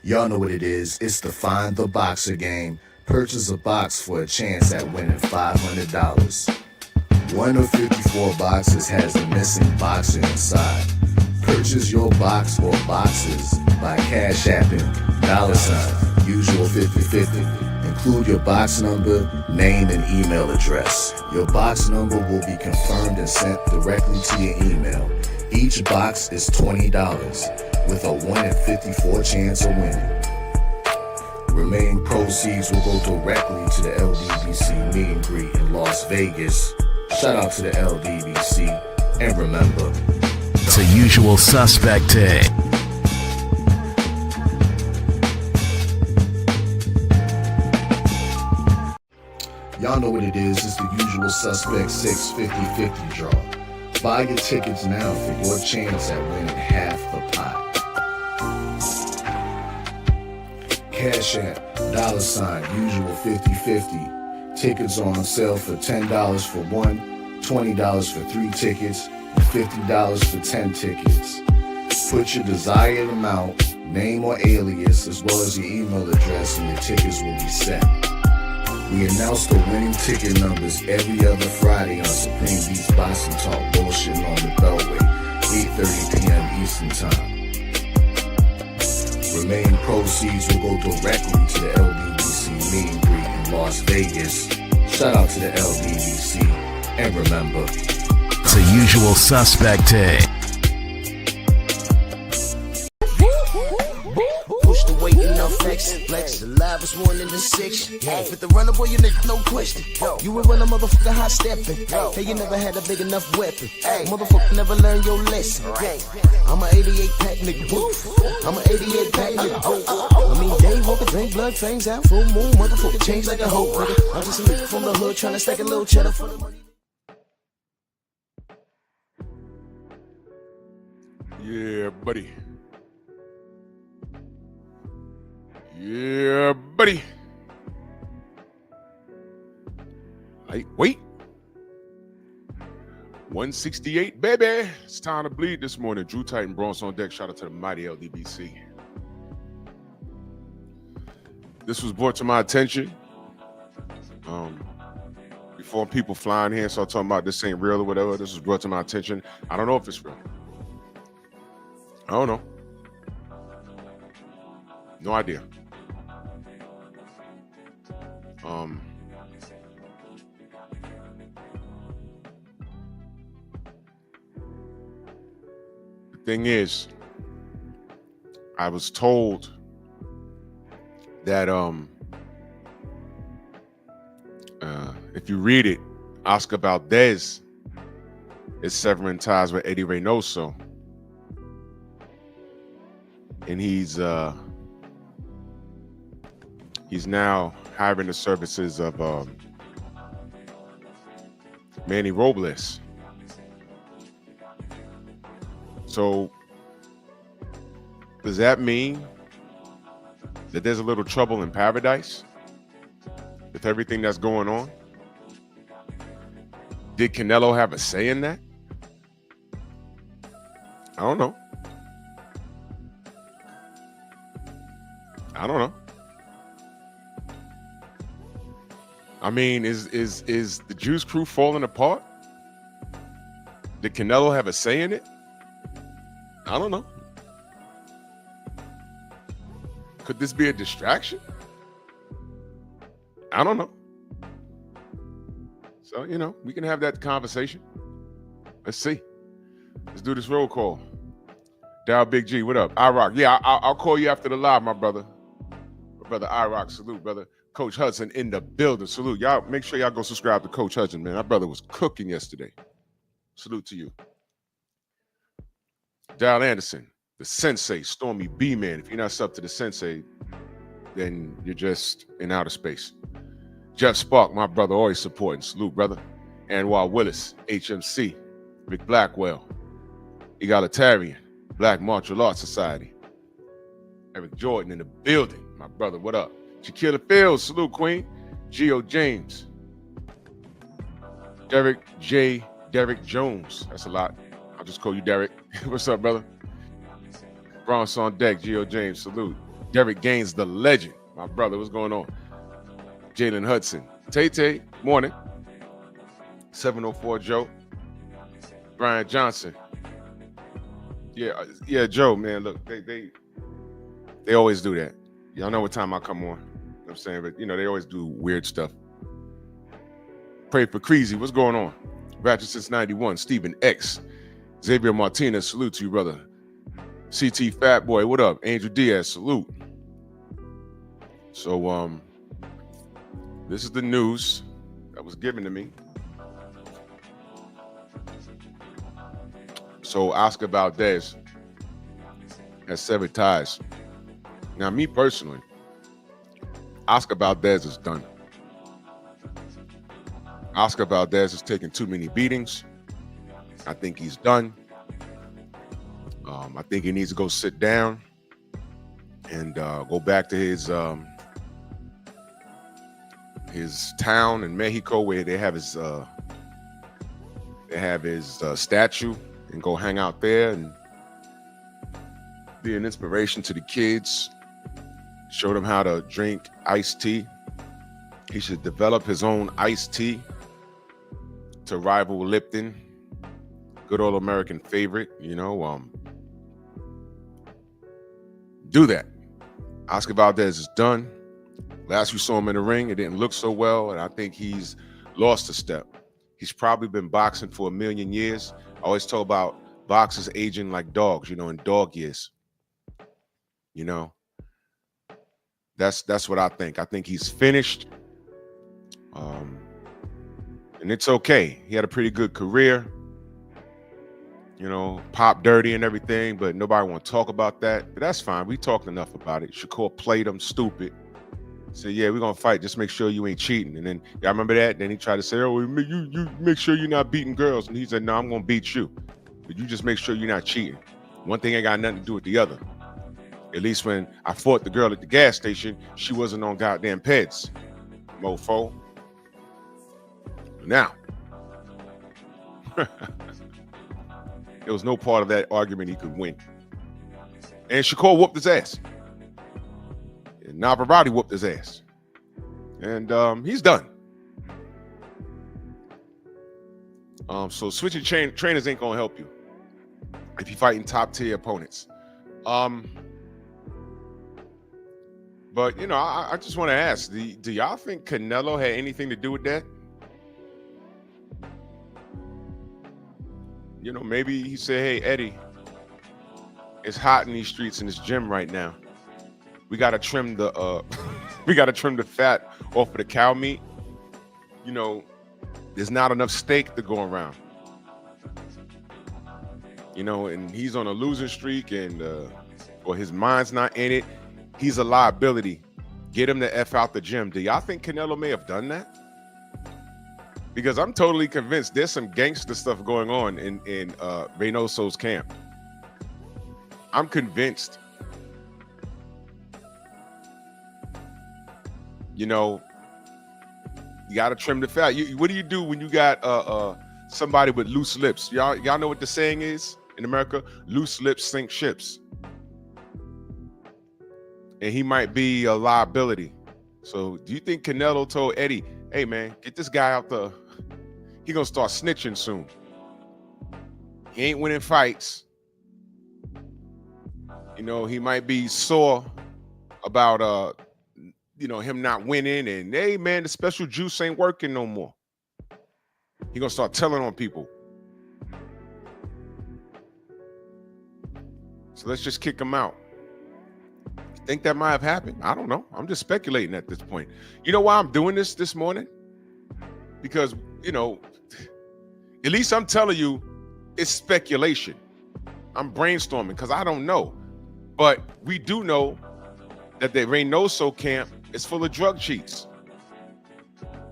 Y'all know what it is. It's the Find the Boxer game. Purchase a box for a chance at winning $500. One of 54 boxes has a missing boxer inside. Purchase your box or boxes by Cash Apping $ usual 50/50. Include your box number, name, and email address. Your box number will be confirmed and sent directly to your email. Each box is $20 with a 1 in 54 chance of winning. Remaining proceeds will go directly to the LDBC meet and greet in Las Vegas. Shout out to the LDBC, and remember, it's a usual suspect day. Y'all know what it is. It's the usual suspect 650-50 draw. Buy your tickets now for your chance at winning half the pot. Cash App, $ usual 50/50. Tickets are on sale for $10 for one, $20 for 3 tickets, and $50 for 10 tickets. Put your desired amount, name or alias, as well as your email address, and your tickets will be set. We announce the winning ticket numbers every other Friday on Supreme Beats Boxing Talk Bullshit on the Beltway, 8:30 p.m. Eastern Time. Remaining proceeds will go directly to the LDBC meet and greet in Las Vegas. Shout out to the LDBC, and remember, it's a usual suspect day. Push the weight and no flex. Flex alive is more than the 6. With the runner boy, you nigga, no question. You will run a motherfucker hot stepping. Hey, you never had a big enough weapon. Motherfucker never learned your lesson. I'm a 88 pack nigga. I'm a 88 pack nigga. I mean, day walker, drink blood, fangs out, full moon, motherfucker change like a hoe. I'm just a nigga from the hood trying to stack a little cheddar for the money. Yeah, buddy. Yeah, buddy. Wait. 168, baby. It's time to bleed this morning. Drew Titan, Bronx on deck. Shout out to the mighty LDBC. This was brought to my attention. Before people flying here start talking about this ain't real or whatever, this was brought to my attention. I don't know if it's real. I don't know. No idea. The thing is, I was told that if you read it, Oscar Valdez is severing ties with Eddie Reynoso, and he's now hiring the services of Manny Robles. So does that mean that there's a little trouble in paradise with everything that's going on? Did Canelo have a say in that? I don't know. I don't know. I mean, is the Juice Crew falling apart? Did Canelo have a say in it? I don't know. Could this be a distraction? I don't know. So, we can have that conversation. Let's see. Let's do this roll call. Dow Big G, what up? iRock. Yeah, I'll call you after the live, my brother. My brother iRock, salute, brother. Coach Hudson in the building. Salute. Y'all make sure y'all go subscribe to Coach Hudson, man. My brother was cooking yesterday. Salute to you. Dal Anderson, the sensei, Stormy B-Man. If you're not sub to the sensei, then you're just in outer space. Jeff Spark, my brother, always supporting. Salute, brother. Anwar Willis, HMC. Rick Blackwell, Egalitarian, Black Martial Arts Society. Eric Jordan in the building. My brother, what up? Shaquilla Fields, salute, Queen. Geo James. Derek Jones. That's a lot. I'll just call you Derek. What's up, brother? Bronx on deck, Geo James, salute. Derek Gaines, the legend. My brother, what's going on? Jalen Hudson. Tay, morning. 704 Joe. Brian Johnson. Yeah, Joe, man, look, they always do that. Y'all know what time I come on. You know what I'm saying? But, they always do weird stuff. Pray for Creasy. What's going on? Ratchet since 91. Stephen X. Xavier Martinez. Salute to you, brother. CT Fat Boy. What up? Angel Diaz. Salute. So, this is the news that was given to me. So, Oscar Valdez has severed ties. Now, me personally, Oscar Valdez is done. Oscar Valdez has taken too many beatings. I think he's done. I think he needs to go sit down and go back to his town in Mexico where they have his statue, and go hang out there and be an inspiration to the kids. Show them how to drink iced tea. He should develop his own iced tea to rival Lipton, good old American favorite, do that. Oscar Valdez is done. Last we saw him in the ring, it didn't look so well, and I think he's lost a step. He's probably been boxing for 1,000,000 years. I always talk about boxers aging like dogs, in dog years. That's what I think. I think he's finished. And it's okay. He had a pretty good career. Pop dirty and everything, but nobody want to talk about that. But that's fine. We talked enough about it. Shakur played him stupid. Said, yeah, we're going to fight. Just make sure you ain't cheating. And then, y'all remember that? Then he tried to say, oh, you make sure you're not beating girls. And he said, no, I'm going to beat you. But you just make sure you're not cheating. One thing ain't got nothing to do with the other. At least when I fought the girl at the gas station, she wasn't on goddamn peds, mofo. Now, there was no part of that argument he could win. And Shakur whooped his ass. And Navarrete whooped his ass. And he's done. So switching trainers ain't going to help you if you're fighting top-tier opponents. But, I just want to ask, do y'all think Canelo had anything to do with that? Maybe he said, hey, Eddie, it's hot in these streets in this gym right now. We got to trim the fat off of the cow meat. There's not enough steak to go around. And he's on a losing streak, and or his mind's not in it. He's a liability. Get him the F out the gym. Do y'all think Canelo may have done that? Because I'm totally convinced there's some gangster stuff going on in Reynoso's camp. I'm convinced. You got to trim the fat. What do you do when you got somebody with loose lips? Y'all know what the saying is in America? Loose lips sink ships. And he might be a liability. So do you think Canelo told Eddie, hey, man, get this guy out the... He going to start snitching soon. He ain't winning fights. He might be sore about, him not winning. And, hey, man, the special juice ain't working no more. He going to start telling on people. So let's just kick him out. Think that might have happened? I don't know. I'm just speculating at this point. You know why I'm doing this morning? Because, at least I'm telling you it's speculation. I'm brainstorming because I don't know. But we do know that the Reynoso camp is full of drug cheats.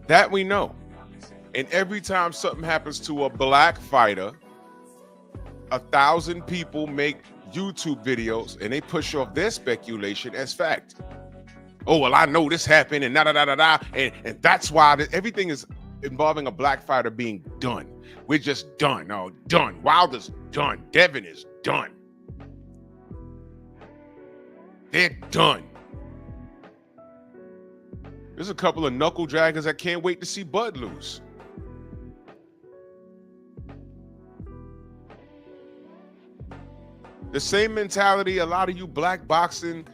That we know. And every time something happens to a black fighter, 1,000 people make YouTube videos and they push off their speculation as fact. Oh, well, I know this happened and and that's why everything is involving a black fighter being done. We're just done. Oh, done. Wilder's done. Devin is done. They're done. There's a couple of knuckle draggers that can't wait to see Bud lose. The same mentality a lot of you black boxing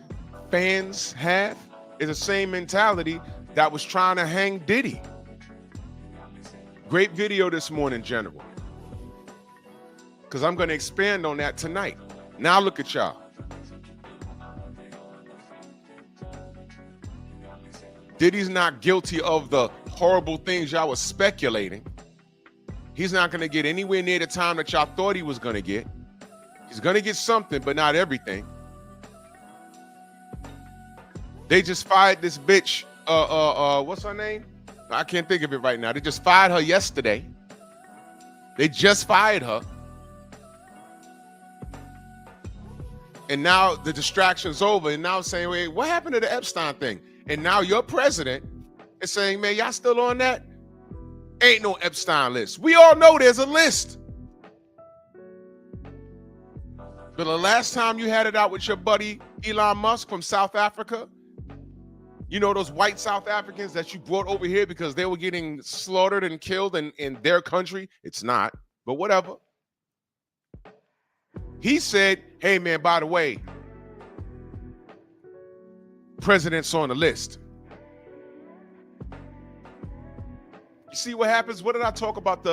fans have is the same mentality that was trying to hang Diddy. Great video this morning, General. Because I'm going to expand on that tonight. Now look at y'all. Diddy's not guilty of the horrible things y'all was speculating. He's not going to get anywhere near the time that y'all thought he was going to get. He's going to get something, but not everything. They just fired this bitch. What's her name? I can't think of it right now. They just fired her yesterday. They just fired her. And now the distraction's over. And now it's saying, wait, what happened to the Epstein thing? And now your president is saying, man, y'all still on that? Ain't no Epstein list. We all know there's a list. But the last time you had it out with your buddy Elon Musk from South Africa, you know those white South Africans that you brought over here because they were getting slaughtered and killed in their country? It's not, but whatever. He said, hey, man, by the way, president's on the list. You see what happens? What did I talk about?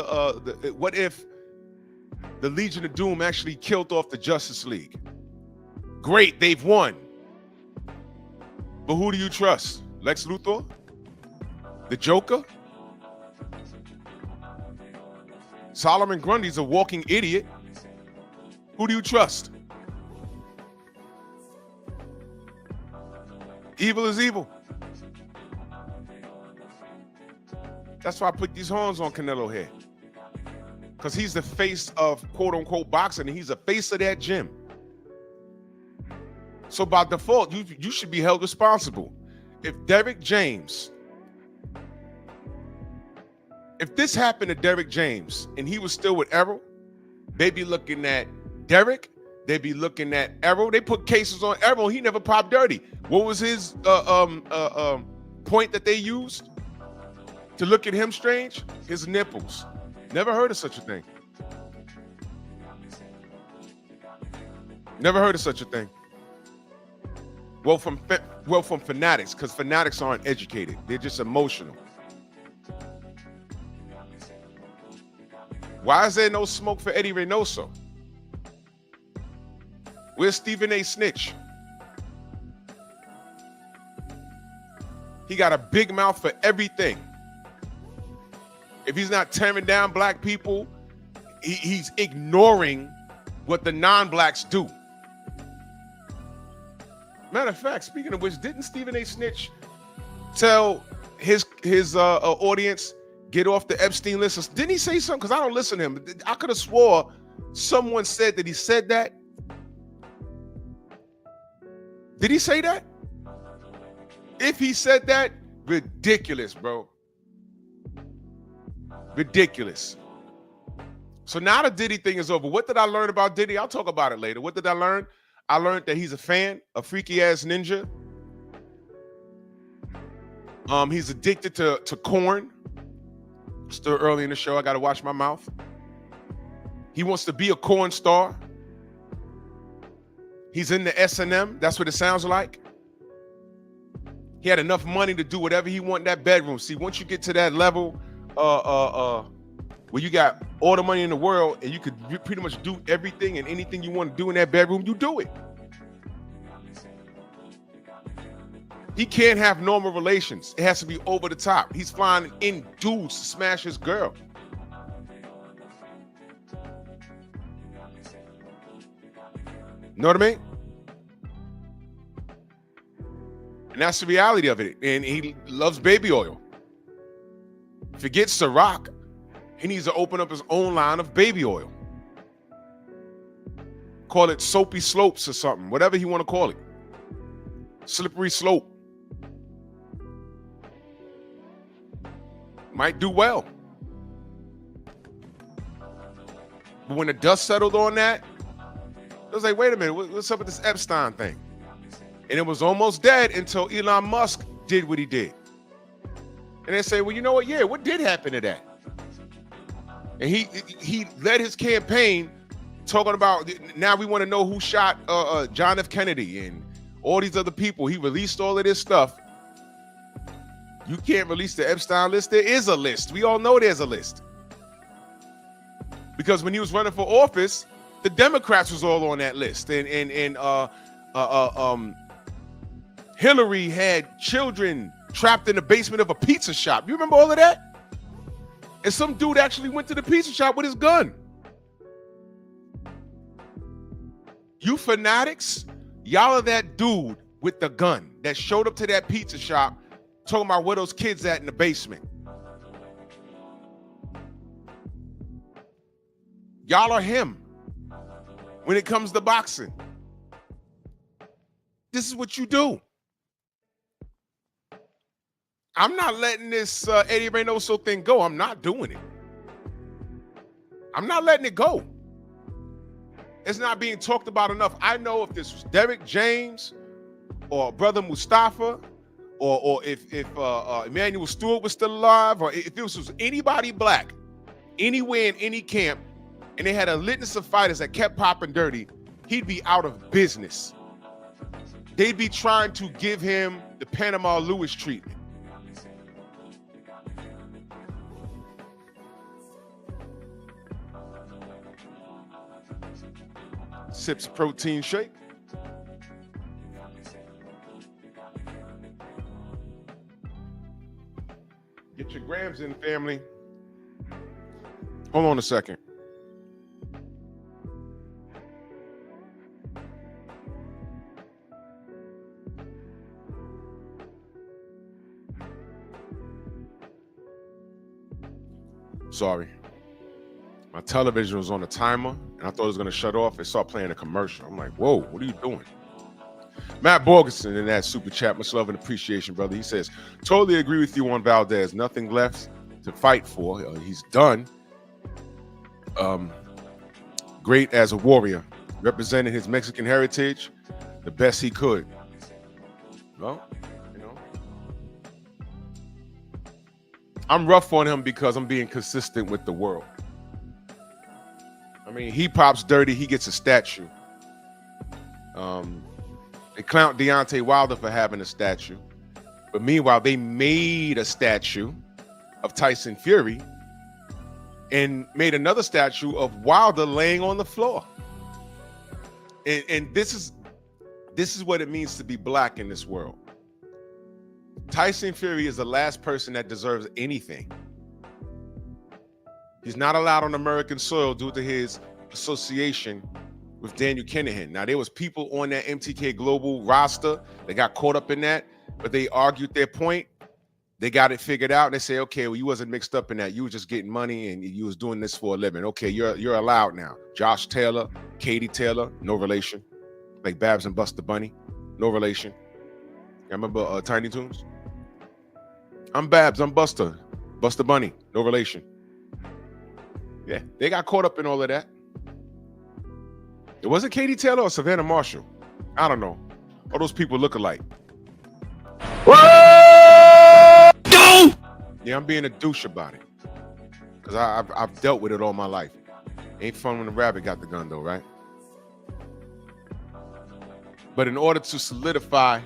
What if the Legion of Doom actually killed off the Justice League? Great, they've won. But who do you trust? Lex Luthor? The Joker? Solomon Grundy's a walking idiot. Who do you trust? Evil is evil. That's why I put these horns on Canelo here. Because he's the face of quote-unquote boxing, and he's the face of that gym. So by default, you should be held responsible. If Derrick James, if this happened to Derrick James and he was still with Errol, they'd be looking at Derrick, they'd be looking at Errol. They put cases on Errol. He never popped dirty. What was his point that they used to look at him strange? His nipples. Never heard of such a thing. Never heard of such a thing. Well, from fanatics, because fanatics aren't educated. They're just emotional. Why is there no smoke for Eddie Reynoso? Where's Stephen A. Snitch? He got a big mouth for everything. If he's not tearing down black people, he's ignoring what the non-blacks do. Matter of fact, speaking of which, didn't Stephen A. Snitch tell his audience, get off the Epstein list? Didn't he say something? Because I don't listen to him. I could have swore someone said that he said that. Did he say that? If he said that, ridiculous, bro. Ridiculous. So now the Diddy thing is over. What did I learn about Diddy? I'll talk about it later. What did I learn? I learned that he's a fan, a freaky ass ninja. He's addicted to corn. Still early in the show, I gotta watch my mouth. He wants to be a corn star. He's in the S&M. That's what it sounds like. He had enough money to do whatever he want in that bedroom. See, once you get to that level, where you got all the money in the world and you could pretty much do everything and anything you want to do in that bedroom, you do it. He can't have normal relations. It has to be over the top. He's flying in dudes to smash his girl. Know what I mean? And that's the reality of it. And he loves baby oil. Forget Ciroc. He needs to open up his own line of baby oil. Call it Soapy Slopes or something. Whatever he want to call it. Slippery Slope. Might do well. But when the dust settled on that, it was like, wait a minute, what's up with this Epstein thing? And it was almost dead until Elon Musk did what he did. And they say, well, you know what? Yeah, what did happen to that? And he led his campaign talking about, now we want to know who shot John F. Kennedy and all these other people. He released all of this stuff. You can't release the Epstein list. There is a list. We all know there's a list. Because when he was running for office, the Democrats was all on that list. And Hillary had children trapped in the basement of a pizza shop. You remember all of that? And some dude actually went to the pizza shop with his gun. You fanatics, y'all are that dude with the gun that showed up to that pizza shop talking about where those kids at in the basement. Y'all are him when it comes to boxing. This is what you do. I'm not letting this Eddie Reynoso thing go. I'm not doing it. I'm not letting it go. It's not being talked about enough. I know if this was Derek James or Brother Mustafa or if Emmanuel Stewart was still alive, or if this was anybody black, anywhere in any camp, and they had a litany of fighters that kept popping dirty, he'd be out of business. They'd be trying to give him the Panama Lewis treatment. Sips protein shake. Get your grams in, family. Hold on a second. Sorry. My television was on a timer, and I thought it was going to shut off. It started playing a commercial. I'm like, whoa, what are you doing? Matt Borgeson in that super chat, much love and appreciation, brother. He says, totally agree with you on Valdez. Nothing left to fight for. He's done. Great as a warrior, representing his Mexican heritage the best he could. Well, you know, I'm rough on him because I'm being consistent with the world. I mean, he pops dirty, he gets a statue. They clown Deontay Wilder for having a statue. But meanwhile, they made a statue of Tyson Fury and made another statue of Wilder laying on the floor. And this is what it means to be black in this world. Tyson Fury is the last person that deserves anything. He's not allowed on American soil due to his association with Daniel Kinahan. Now, there was people on that MTK Global roster that got caught up in that, but they argued their point. They got it figured out, and they say, okay, well, you wasn't mixed up in that. You were just getting money, and you was doing this for a living. Okay, you're allowed now. Josh Taylor, Katie Taylor, no relation. Like Babs and Buster Bunny, no relation. I remember Tiny Toons? I'm Babs, I'm Buster. Buster Bunny, no relation. Yeah, they got caught up in all of that. It wasn't Katie Taylor or Savannah Marshall. I don't know. All those people look alike. Yeah, I'm being a douche about it. Because I've dealt with it all my life. Ain't fun when the rabbit got the gun, though, right? But in order to solidify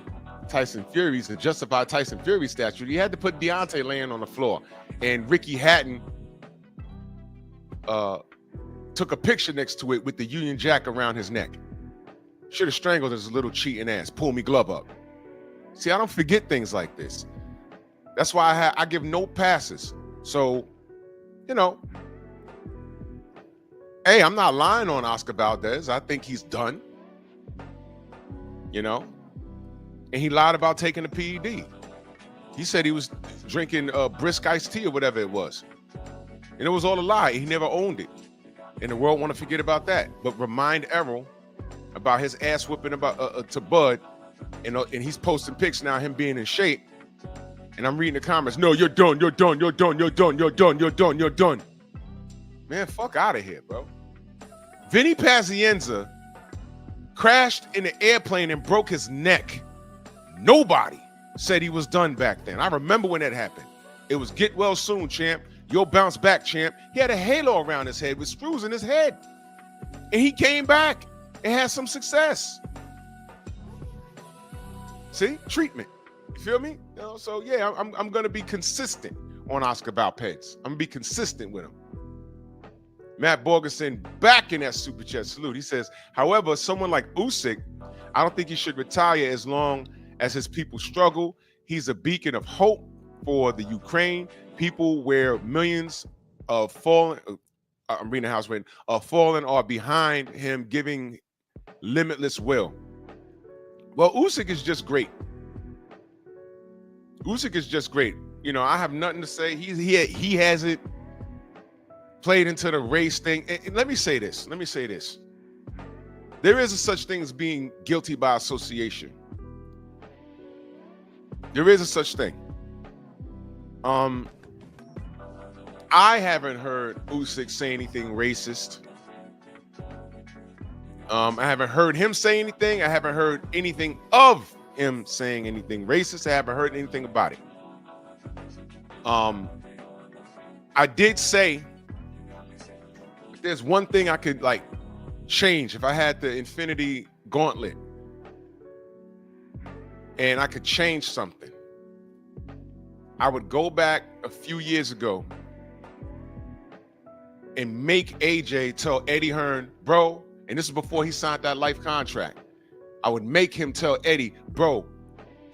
Tyson Fury's and justify Tyson Fury's statue, you had to put Deontay laying on the floor. And Ricky Hatton took a picture next to it with the Union Jack around his neck. Should have strangled his little cheating ass. Pull me glove up. See, I don't forget things like this. That's why I give no passes. So, you know, hey, I'm not lying on Oscar Valdez. I think he's done. You know, and he lied about taking the PED. He said he was drinking brisk iced tea or whatever it was. And it was all a lie. He never owned it. And the world want to forget about that. But remind Errol about his ass whipping about to Bud. And he's posting pics now, him being in shape. And I'm reading the comments. No, you're done. You're done. You're done. You're done. You're done. You're done. You're done. Man, fuck out of here, bro. Vinny Pazienza crashed in the airplane and broke his neck. Nobody said he was done back then. I remember when that happened. It was get well soon, champ. You'll bounce back, champ. He had a halo around his head with screws in his head. And he came back and had some success. See? Treatment. You feel me? You know, so yeah, I'm gonna be consistent on Oscar Valpez. I'm gonna be consistent with him. Matt Borgeson back in that super chat salute. He says, however, someone like Usyk, I don't think he should retire as long as his people struggle. He's a beacon of hope for the Ukraine people, where millions of fallen, I'm reading the house written, fallen are behind him, giving limitless will. Well, Usyk is just great. Usyk is just great. You know, I have nothing to say. He hasn't played into the race thing. And let me say this. There is a such thing as being guilty by association. There is a such thing. I haven't heard Usyk say anything racist. I haven't heard him say anything. I haven't heard anything of him saying anything racist. I haven't heard anything about it. I did say if there's one thing I could like change, if I had the Infinity Gauntlet and I could change something, I would go back a few years ago and make AJ tell Eddie Hearn, bro, and this is before he signed that life contract. I would make him tell Eddie, bro,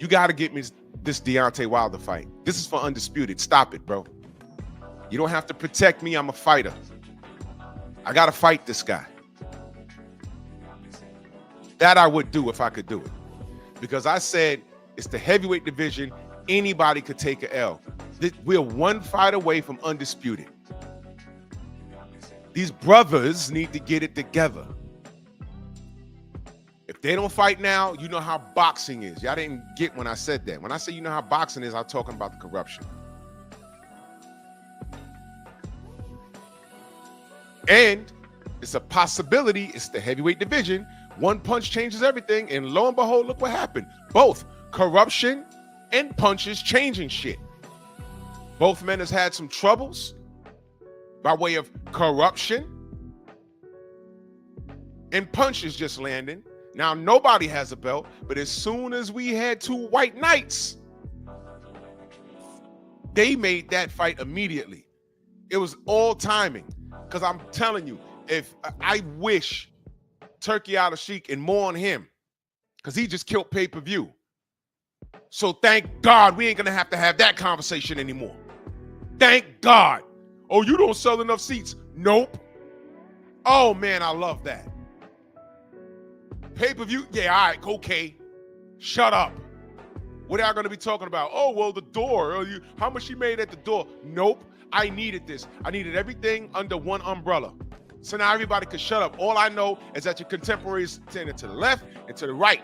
you got to get me this Deontay Wilder fight. This is for Undisputed. Stop it, bro. You don't have to protect me. I'm a fighter. I got to fight this guy. That I would do if I could do it. Because I said it's the heavyweight division. Anybody could take an L. We're one fight away from Undisputed. These brothers need to get it together. If they don't fight now, you know how boxing is. Y'all didn't get when I said that. When I say you know how boxing is, I'm talking about the corruption. And it's a possibility. It's the heavyweight division. One punch changes everything. And lo and behold, look what happened. Both corruption and punches changing shit. Both men has had some troubles by way of corruption and punches just landing. Now nobody has a belt, but as soon as we had two white knights, they made that fight immediately. It was all timing. Because I'm telling you, if I wish Turkey Al-Sheikh and more on him, because he just killed pay-per-view. So thank God we ain't gonna have to have that conversation anymore. Thank God. Oh, you don't sell enough seats. Nope. Oh man, I love that. Pay-per-view? Yeah, all right, okay. Shut up. What are y'all gonna be talking about? Oh, well, the door. Oh, how much she made at the door? Nope. I needed this. I needed everything under one umbrella. So now everybody can shut up. All I know is that your contemporaries tended to the left and to the right.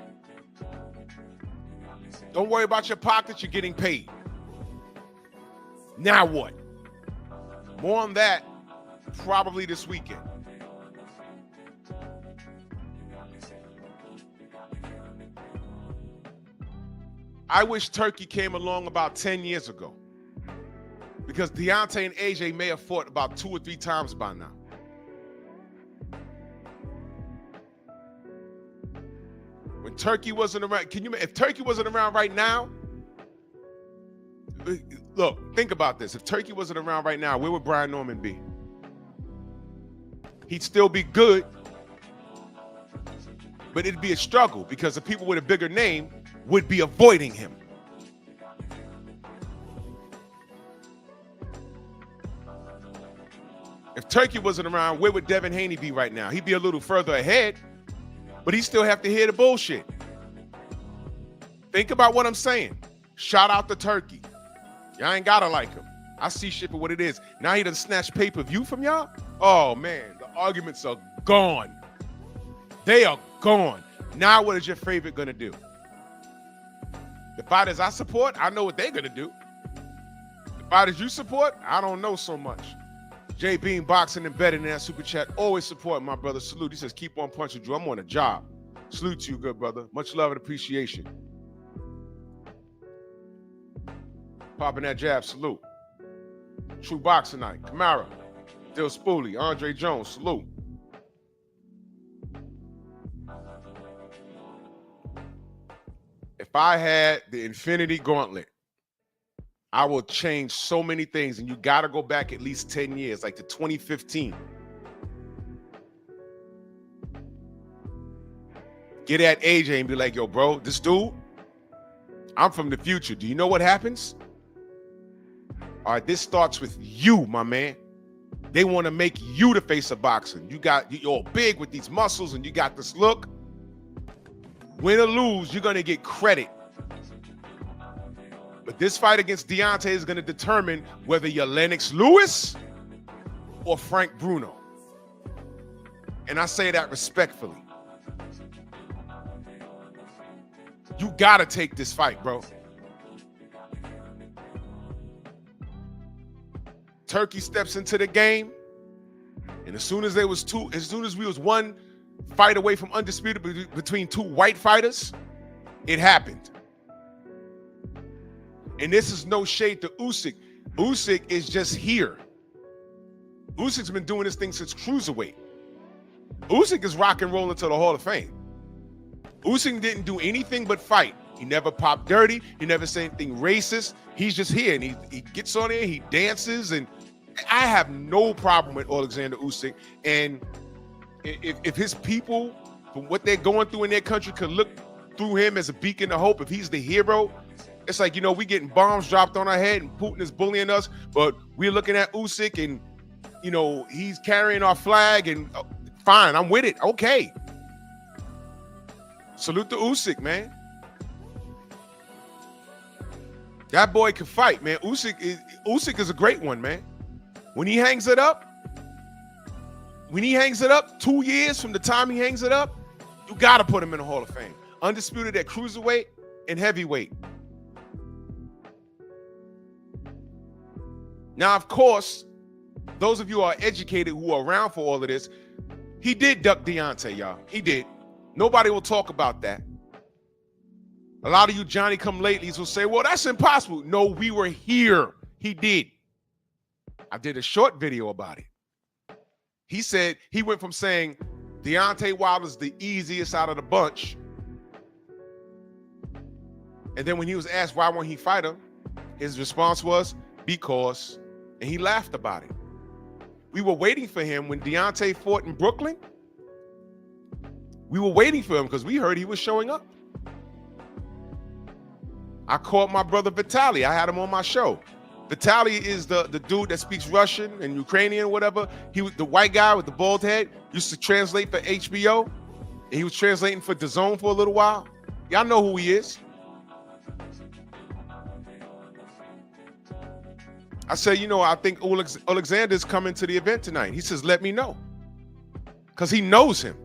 Don't worry about your pockets. You're getting paid. Now what? More on that probably this weekend. I wish Turkey came along about 10 years ago, because Deontay and AJ may have fought about 2 or 3 times by now. When Turkey wasn't around, if Turkey wasn't around right now, look, think about this. If Turkey wasn't around right now, where would Brian Norman be? He'd still be good, but it'd be a struggle because the people with a bigger name would be avoiding him. If Turkey wasn't around, where would Devin Haney be right now? He'd be a little further ahead, but he still have to hear the bullshit. Think about what I'm saying. Shout out to Turkey. Y'all ain't gotta like him. I see shit for what it is. Now he done snatched pay-per-view from y'all? Oh man, the arguments are gone. They are gone. Now what is your favorite gonna do? The fighters I support, I know what they're gonna do. The fighters you support, I don't know so much. Jay Bean Boxing Embedded in that super chat. Always support my brother. Salute. He says, keep on punching, Drew. I'm on a job. Salute to you, good brother. Much love and appreciation. Popping that jab. Salute. True Boxing Night. Camara, Dill Spoolie, Andre Jones, salute. If I had the Infinity Gauntlet, I will change so many things, and you got to go back at least 10 years, like to 2015. Get at AJ and be like, yo, bro, this dude, I'm from the future. Do you know what happens? All right, this starts with you, my man. They want to make you the face of boxing. You're all big with these muscles, and you got this look. Win or lose, you're going to get credit. But this fight against Deontay is going to determine whether you're Lennox Lewis or Frank Bruno. And I say that respectfully. You got to take this fight, bro. Turkey steps into the game, and as soon as we was one fight away from undisputed between two white fighters, it happened. And this is no shade to Usyk. Usyk is just here. Usyk's been doing this thing since cruiserweight. Usyk is rock and rolling to the Hall of Fame. Usyk didn't do anything but fight. He never popped dirty. He never said anything racist. He's just here, and he gets on there, he dances, and I have no problem with Alexander Usyk. And if his people, from what they're going through in their country, could look through him as a beacon of hope, if he's the hero, it's like, we getting bombs dropped on our head and Putin is bullying us, but we're looking at Usyk and, he's carrying our flag and fine, I'm with it. Okay. Salute to Usyk, man. That boy can fight, man. Usyk is a great one, man. When he hangs it up, 2 years from the time he hangs it up, you got to put him in the Hall of Fame. Undisputed at cruiserweight and heavyweight. Now, of course, those of you who are educated, who are around for all of this, he did duck Deontay, y'all. He did. Nobody will talk about that. A lot of you Johnny-come-latelys will say, well, that's impossible. No, we were here. He did. I did a short video about it. He said, he went from saying Deontay Wilder's the easiest out of the bunch. And then when he was asked why won't he fight him, his response was, because, and he laughed about it. We were waiting for him when Deontay fought in Brooklyn. We were waiting for him because we heard he was showing up. I called my brother Vitaly. I had him on my show. Vitaly is the dude that speaks Russian and Ukrainian or whatever. He was the white guy with the bald head, used to translate for HBO. And he was translating for DAZN for a little while. Y'all know who he is. I said, I think Alexander's coming to the event tonight. He says, let me know. Because he knows him.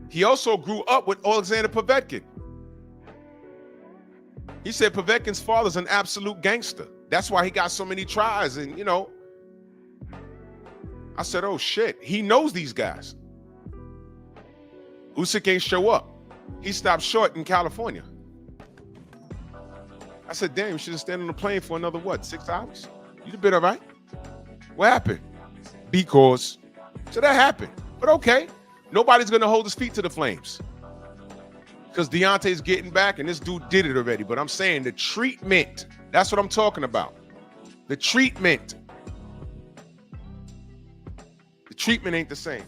He also grew up with Alexander Povetkin. He said Povetkin's father's an absolute gangster. That's why he got so many tries. And, I said, oh, shit. He knows these guys. Usyk ain't show up. He stopped short in California. I said, damn, you should have stayed on the plane for another, 6 hours? You'd have been all right. What happened? Because. So that happened. But okay. Nobody's going to hold his feet to the flames. Because Deontay's getting back, and this dude did it already. But I'm saying the treatment, that's what I'm talking about. The treatment. The treatment ain't the same.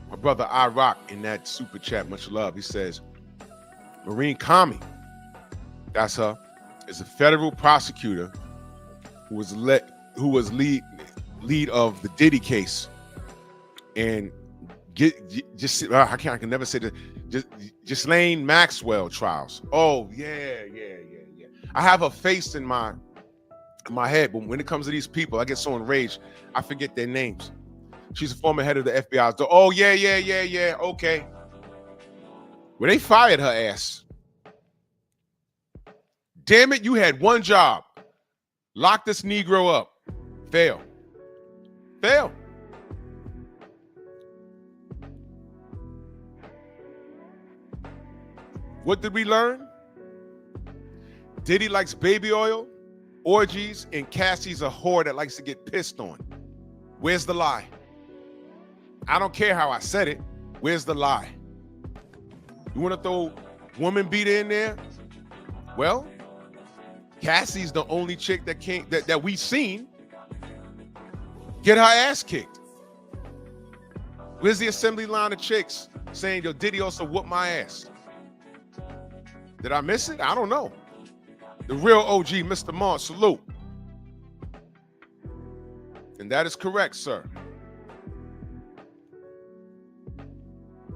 My brother I Rock in that super chat, much love. He says, Marine Kami, that's her, is a federal prosecutor who was lead of the Diddy case, and I can never say that. Ghislaine Maxwell trials. Oh yeah. I have a face in my head, but when it comes to these people, I get so enraged I forget their names. She's a former head of the FBI. Oh yeah. Okay. Well, they fired her ass. Damn it! You had one job. Lock this Negro up. Fail. What did we learn? Diddy likes baby oil, orgies, and Cassie's a whore that likes to get pissed on. Where's the lie? I don't care how I said it. Where's the lie? You want to throw woman beater in there? Well, Cassie's the only chick that we seen get her ass kicked. Where's the assembly line of chicks saying, yo, Diddy also whooped my ass? Did I miss it? I don't know. The real OG, Mr. Mont, salute. And that is correct, sir.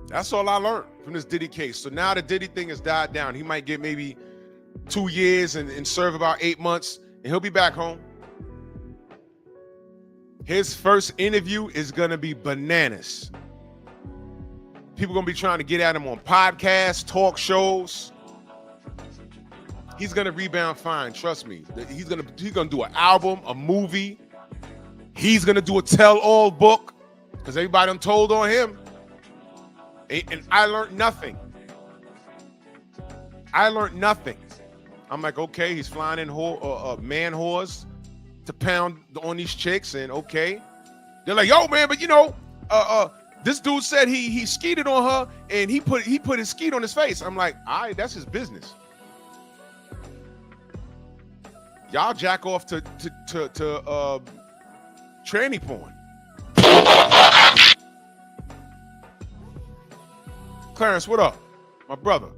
That's all I learned from this Diddy case. So now the Diddy thing has died down. He might get maybe 2 years and serve about 8 months, and he'll be back home. His first interview is going to be bananas. People going to be trying to get at him on podcasts, talk shows. He's going to rebound fine, trust me. He's going to do an album, a movie. He's going to do a tell-all book because everybody done told on him. And I learned nothing. I'm like, okay, he's flying in man whores to pound on these chicks, and okay. They're like, yo, man, but you know, this dude said he skeeted on her and he put his skeet on his face. I'm like, all right, that's his business. Y'all jack off to tranny porn. Clarence, what up? My brother.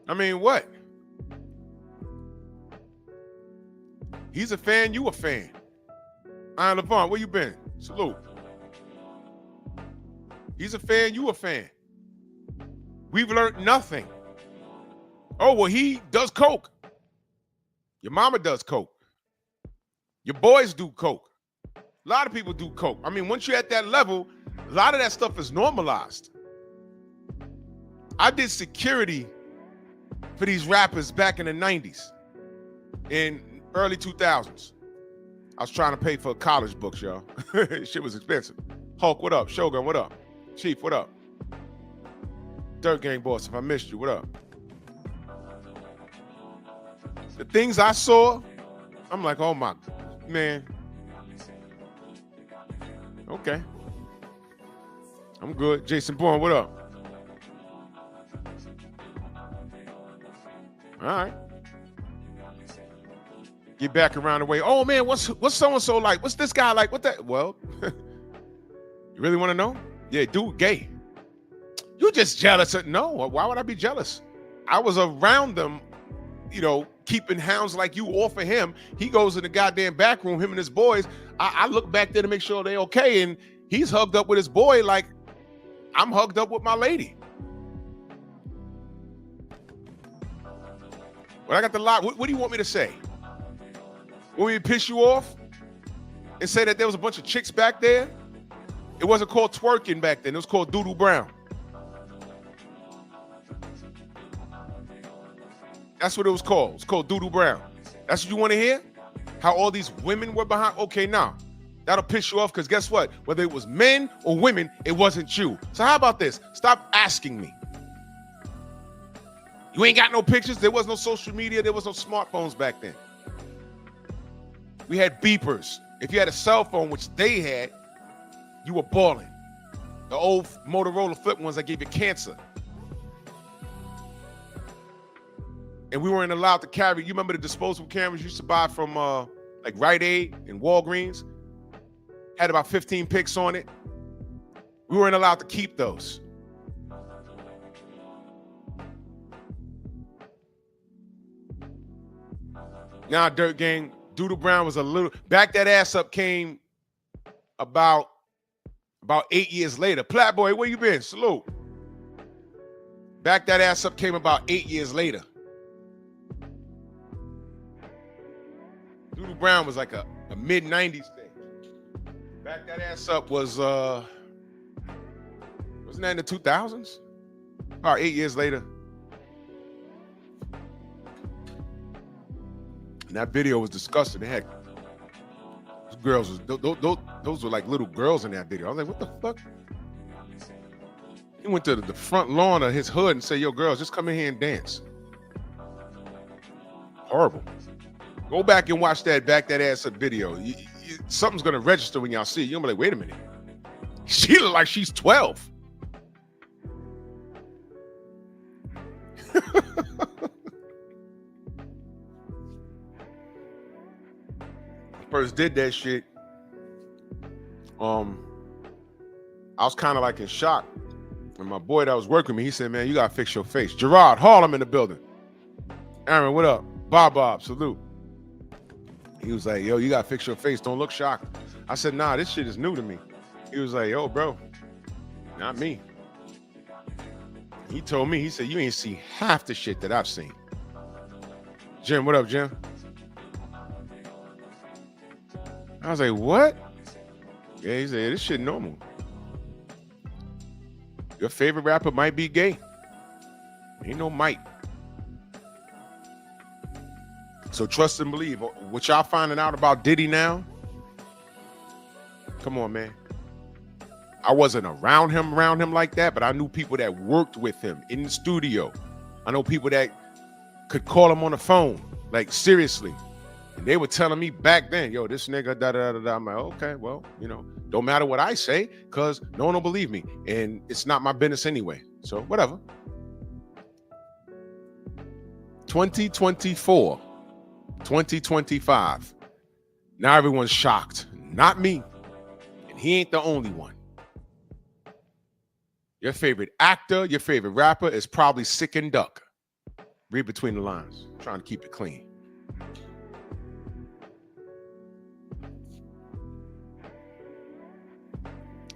I mean, what? He's a fan, you a fan. Iron Levant, where you been? Salute. He's a fan, you a fan. We've learned nothing. Oh, well, he does coke. Your mama does coke. Your boys do coke. A lot of people do coke. I mean, once you're at that level, a lot of that stuff is normalized. I did security for these rappers back in the 90s, in early 2000s. I was trying to pay for college books, y'all. Shit was expensive. Hulk, what up? Shogun, what up? Chief, what up? Dirt Gang Boss, if I missed you, what up? The things I saw, I'm like, oh my, man. Okay. I'm good. Jason Bourne, what up? All right. Get back around the way. Oh man, what's so-and-so like? What's this guy like? What that? Well, you really want to know? Yeah, dude, gay. You just jealous? No, why would I be jealous? I was around them, you know, keeping hounds like you off of him. He goes in the goddamn back room, him and his boys. I look back there to make sure they're okay, and he's hugged up with his boy like I'm hugged up with my lady. But I got the lot. What do you want me to say? Want me to piss you off and say that there was a bunch of chicks back there? It wasn't called twerking back then. It was called Doodle Brown. That's what it was called. It was called Doodle Brown. That's what you want to hear? How all these women were behind? Okay, now, that'll piss you off because guess what? Whether it was men or women, it wasn't you. So how about this? Stop asking me. You ain't got no pictures. There was no social media. There was no smartphones back then. We had beepers. If you had a cell phone, which they had, you were balling. The old Motorola flip ones that gave you cancer. And we weren't allowed to carry. You remember the disposable cameras you used to buy from like Rite Aid and Walgreens? Had about 15 pics on it. We weren't allowed to keep those. Now, Dirt Gang, Doodle Brown was a little, Back That Ass Up came about 8 years later. Platboy, where you been? Salute. Back That Ass Up came about 8 years later. Doodle Brown was like a mid-90s thing. Back That Ass Up was, wasn't that in the 2000s? About 8 years later. And that video was disgusting. They had girls, those were like little girls in that video. I was like, what the fuck? He went to the front lawn of his hood and said, yo, girls, just come in here and dance. Horrible. Go back and watch that ass up video. Something's going to register when y'all see it. You're going to be like, wait a minute. She look like she's 12. First did that shit. I was kind of like in shock. And my boy that was working with me, he said, man, you got to fix your face. Gerard Harlem in the building. Aaron, what up? Bob, salute. He was like, yo, you got to fix your face. Don't look shocked. I said, nah, this shit is new to me. He was like, yo, bro, not me. He told me, he said, you ain't see half the shit that I've seen. Jim, what up, Jim? I was like, what? Yeah, he said, this shit normal. Your favorite rapper might be gay. Ain't no might. So trust and believe. What y'all finding out about Diddy now? Come on, man. I wasn't around him like that, but I knew people that worked with him in the studio. I know people that could call him on the phone, like seriously. And they were telling me back then, yo, this nigga, da-da-da-da. I'm like, okay, well, you know, don't matter what I say, because no one will believe me. And it's not my business anyway. So whatever. 2024, 2025. Now everyone's shocked. Not me. And he ain't the only one. Your favorite actor, your favorite rapper is probably sick and duck. Read between the lines. I'm trying to keep it clean.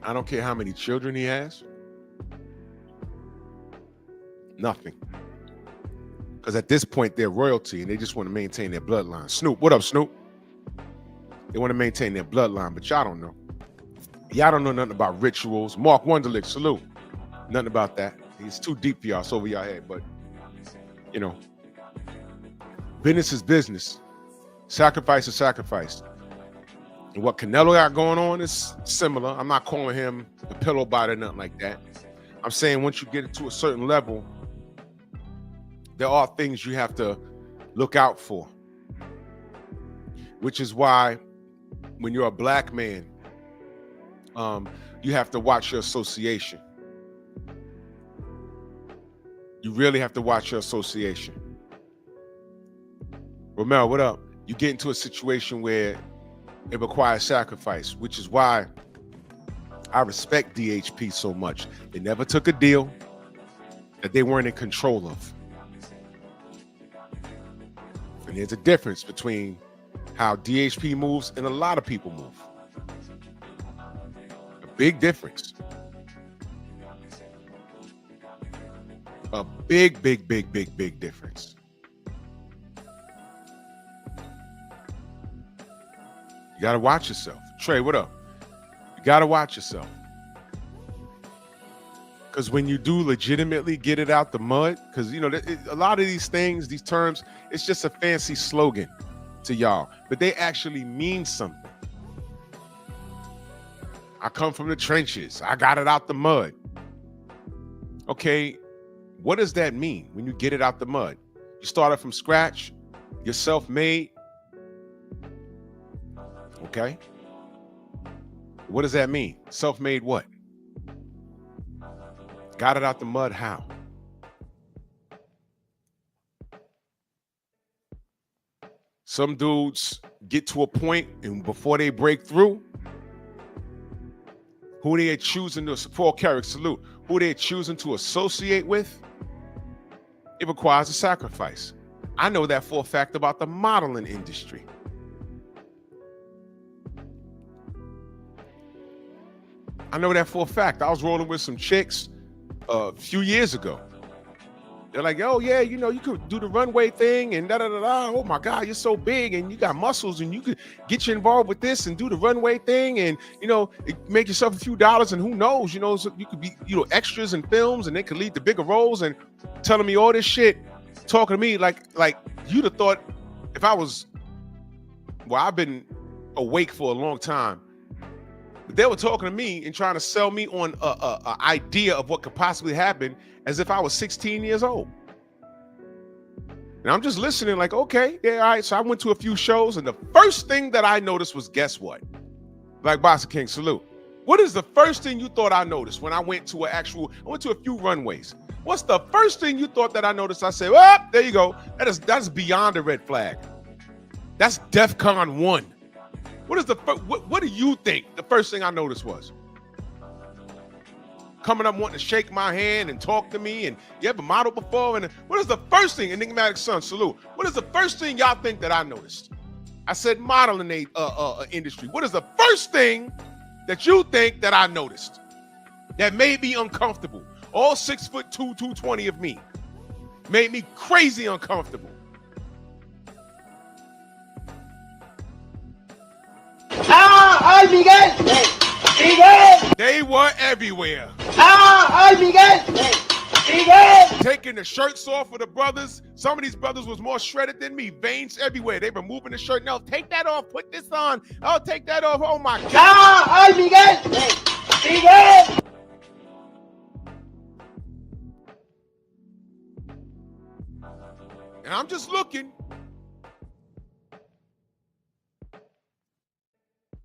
I don't care how many children he has. Nothing. Because at this point, they're royalty and they just want to maintain their bloodline. Snoop, what up, Snoop? They want to maintain their bloodline, but y'all don't know. Y'all don't know nothing about rituals. Mark Wunderlich, salute. Nothing about that. It's too deep for y'all. It's over y'all head. But, you know, business is business. Sacrifice is sacrifice. And what Canelo got going on is similar. I'm not calling him a pillow biter or nothing like that. I'm saying once you get it to a certain level, there are things you have to look out for. Which is why when you're a black man, you have to watch your association. You really have to watch your association. Romel, what up? You get into a situation where it requires sacrifice, which is why I respect DHP so much. They never took a deal that they weren't in control of. And there's a difference between how DHP moves and a lot of people move. A big difference. A big difference. You got to watch yourself. Trey, what up? You got to watch yourself. Because when you do legitimately get it out the mud, because, you know, a lot of these things, these terms, it's just a fancy slogan to y'all, but they actually mean something. I come from the trenches. I got it out the mud. Okay, what does that mean when you get it out the mud? You started from scratch? You're self-made? Okay. What does that mean? Self-made what? Got it out the mud how? Some dudes get to a point and before they break through, who they are choosing to support, Carrick, salute, who they are choosing to associate with, it requires a sacrifice. I know that for a fact about the modeling industry. I know that for a fact. I was rolling with some chicks a few years ago. They're like, oh yeah, you know, you could do the runway thing and da-da-da-da. Oh my God, you're so big and you got muscles and you could get you involved with this and do the runway thing and, you know, make yourself a few dollars and who knows, you know, so you could be, you know, extras in films and they could lead to bigger roles and telling me all this shit, talking to me like you'd have thought if I was, well, I've been awake for a long time. But they were talking to me and trying to sell me on a idea of what could possibly happen as if I was 16 years old. And I'm just listening like, okay, yeah, all right. So I went to a few shows, and the first thing that I noticed was, guess what? Like Boxer King, salute. What is the first thing you thought I noticed when I went to I went to a few runways? What's the first thing you thought that I noticed? I said, well, there you go. That's beyond a red flag. That's DEFCON 1. What do you think the first thing I noticed was? Coming up wanting to shake my hand and talk to me, and you ever modeled before? And what is the first thing, Enigmatic Son, salute. What is the first thing y'all think that I noticed? I said modeling industry. What is the first thing that you think that I noticed that made me uncomfortable? All 6'2", 220 of me made me crazy uncomfortable. ¡Ay, Miguel! ¡Miguel! They were everywhere. ¡Ay, Miguel! ¡Miguel! Taking the shirts off of the brothers. Some of these brothers was more shredded than me. Veins everywhere. They removing the shirt. No, take that off. Put this on. Oh, take that off. Oh, my God. ¡Ay, Miguel! ¡Miguel! And I'm just looking.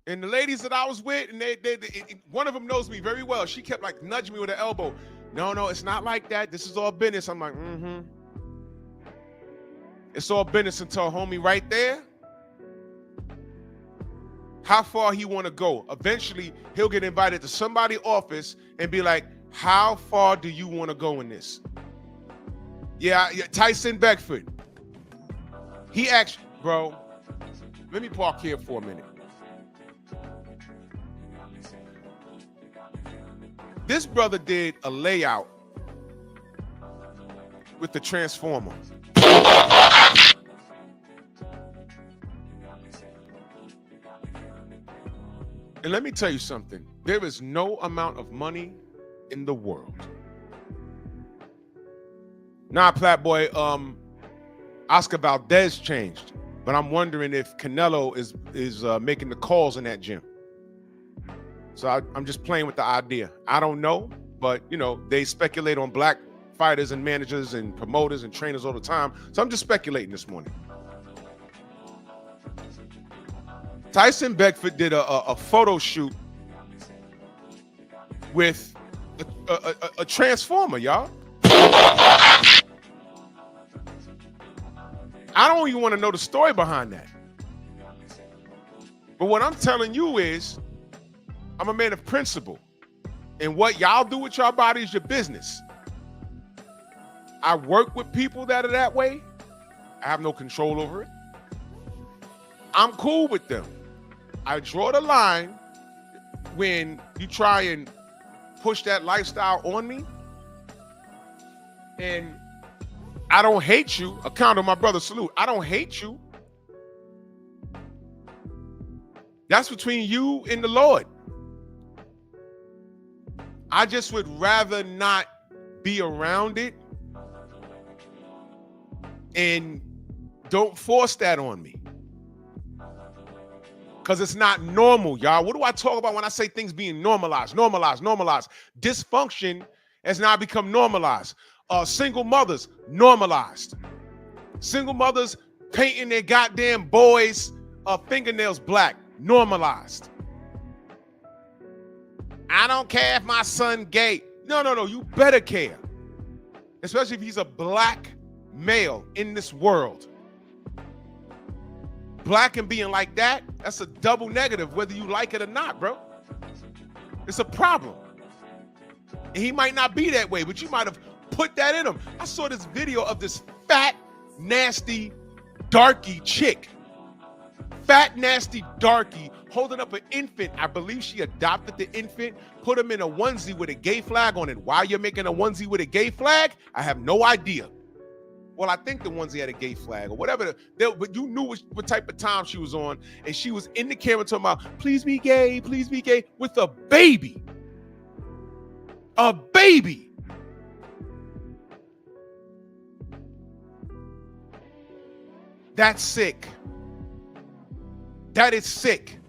And the ladies that I was with, and one of them knows me very well. She kept like nudging me with her elbow. No, it's not like that. This is all business. I'm like, It's all business until homie right there. How far he want to go? Eventually, he'll get invited to somebody's office and be like, how far do you want to go in this? Yeah, Tyson Beckford. He asked, bro, let me park here for a minute. This brother did a layout with the Transformer. And let me tell you something. There is no amount of money in the world. Nah, Platboy, Oscar Valdez changed. But I'm wondering if Canelo is making the calls in that gym. So I'm just playing with the idea. I don't know, but they speculate on black fighters and managers and promoters and trainers all the time. So I'm just speculating this morning. Tyson Beckford did a photo shoot with a Transformer, y'all. I don't even want to know the story behind that. But what I'm telling you is, I'm a man of principle. And what y'all do with y'all body is your business. I work with people that are that way. I have no control over it. I'm cool with them. I draw the line when you try and push that lifestyle on me. And I don't hate you. Account of my brother, salute. I don't hate you. That's between you and the Lord. I just would rather not be around it, and don't force that on me, because it's not normal, y'all. What do I talk about when I say things being normalized? Normalized. Dysfunction has now become normalized. Single mothers, normalized. Single mothers painting their goddamn boys' fingernails black, normalized. I don't care if my son gay. No, you better care. Especially if he's a black male in this world. Black and being like that, that's a double negative, whether you like it or not, bro. It's a problem. And he might not be that way, but you might have put that in him. I saw this video of this fat, nasty, darky chick. Fat, nasty, darky, holding up an infant. I believe she adopted the infant, put him in a onesie with a gay flag on it. Why you're making a onesie with a gay flag? I have no idea. Well, I think the onesie had a gay flag or whatever. But you knew what type of time she was on. And she was in the camera talking about, please be gay, with a baby. A baby. That's sick. That is sick.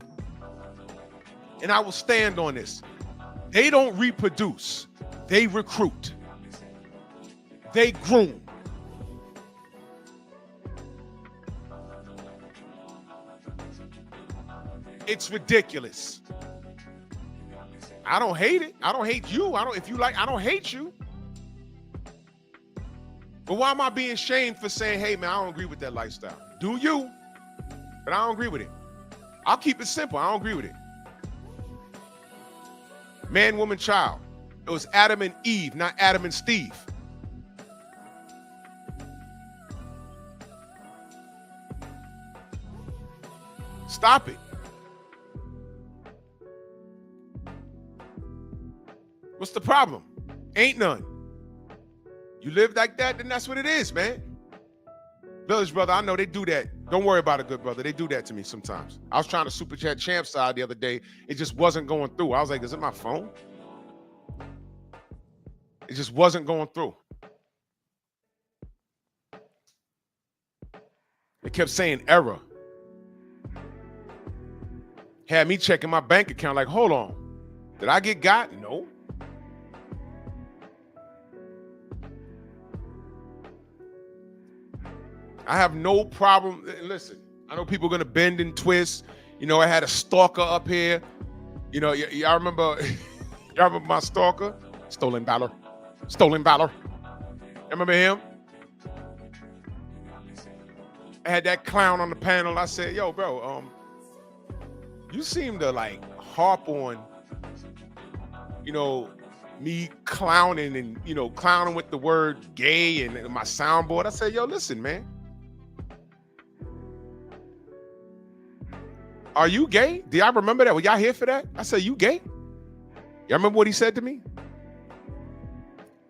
and I will stand on this. They don't reproduce. They recruit. They groom. It's ridiculous. I don't hate it. I don't hate you. If you like, I don't hate you. But why am I being shamed for saying, hey, man, I don't agree with that lifestyle? Do you? But I don't agree with it. I'll keep it simple. I don't agree with it. Man, woman, child. It was Adam and Eve, not Adam and Steve. Stop it. What's the problem? Ain't none. You live like that, then that's what it is, man. Village brother, I know they do that. Don't worry about it, good brother. They do that to me sometimes. I was trying to super chat champ side the other day. It just wasn't going through. I was like, is it my phone? It just wasn't going through. It kept saying error. Had me checking my bank account like, hold on. Did I get got? No. I have no problem. Listen, I know people are going to bend and twist. You know, I had a stalker up here. You know, y'all remember, y'all remember my stalker? Stolen Valor. Stolen Valor. Remember him? I had that clown on the panel. I said, yo, bro, you seem to like harp on, you know, me clowning and, you know, clowning with the word gay and my soundboard. I said, yo, listen, man. Are you gay? Do y'all remember that? Were y'all here for that? I said, you gay? Y'all remember what he said to me?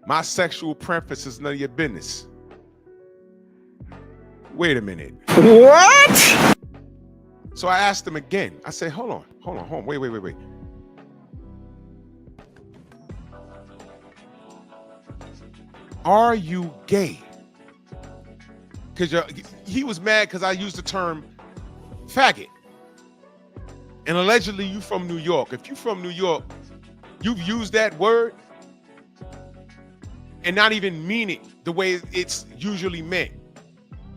My sexual preference is none of your business. Wait a minute. What? So I asked him again. I said, hold on. Wait. Are you gay? Because he was mad because I used the term faggot. And allegedly you from New York. If you from New York, you've used that word and not even mean it the way it's usually meant.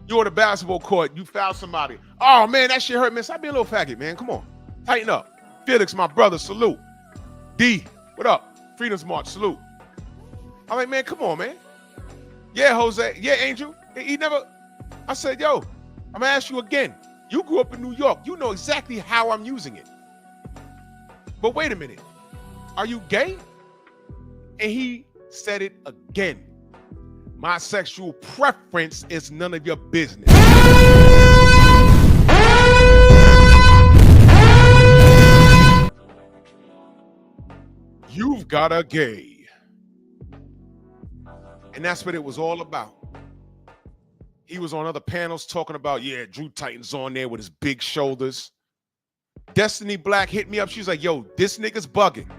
You're on a basketball court, you foul somebody. Oh man, that shit hurt, man. Stop being a little faggot, man. Come on, tighten up. Felix, my brother, salute. D, what up? Freedom's March, salute. I'm like, man, come on, man. Yeah, Jose. Yeah, Angel. He never. I said, yo, I'm gonna ask you again. You grew up in New York. You know exactly how I'm using it. But wait a minute. Are you gay? And he said it again. My sexual preference is none of your business. You've got a gay. And that's what it was all about. He was on other panels talking about, yeah, Drew Titan's on there with his big shoulders. Destiny Black hit me up. She's like, yo, this nigga's bugging.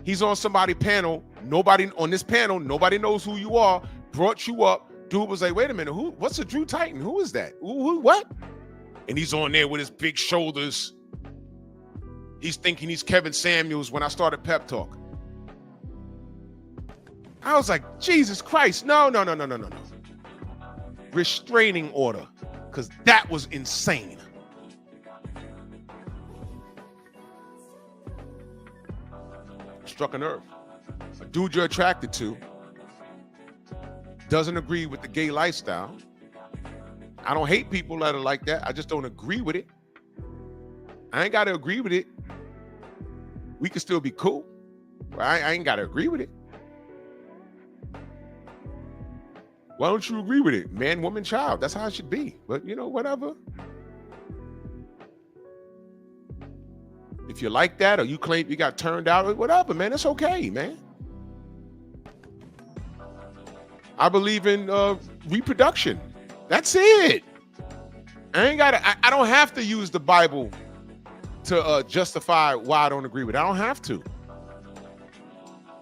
He's on somebody's panel. Nobody on this panel, nobody knows who you are, brought you up. Dude was like, wait a minute, what's a Drew Titan? Who is that? Who, what? And he's on there with his big shoulders. He's thinking he's Kevin Samuels when I started Pep Talk. I was like, Jesus Christ, no. Restraining order, because that was insane. Struck a nerve. A dude you're attracted to doesn't agree with the gay lifestyle. I don't hate people that are like that. I just don't agree with it. I ain't got to agree with it. We can still be cool. I ain't got to agree with it. Why don't you agree with it? Man, woman, child. That's how it should be. But, you know, whatever. If you like that or you claim you got turned out or whatever, man, it's okay, man. I believe in reproduction. That's it. I don't have to use the Bible to justify why I don't agree with it. I don't have to.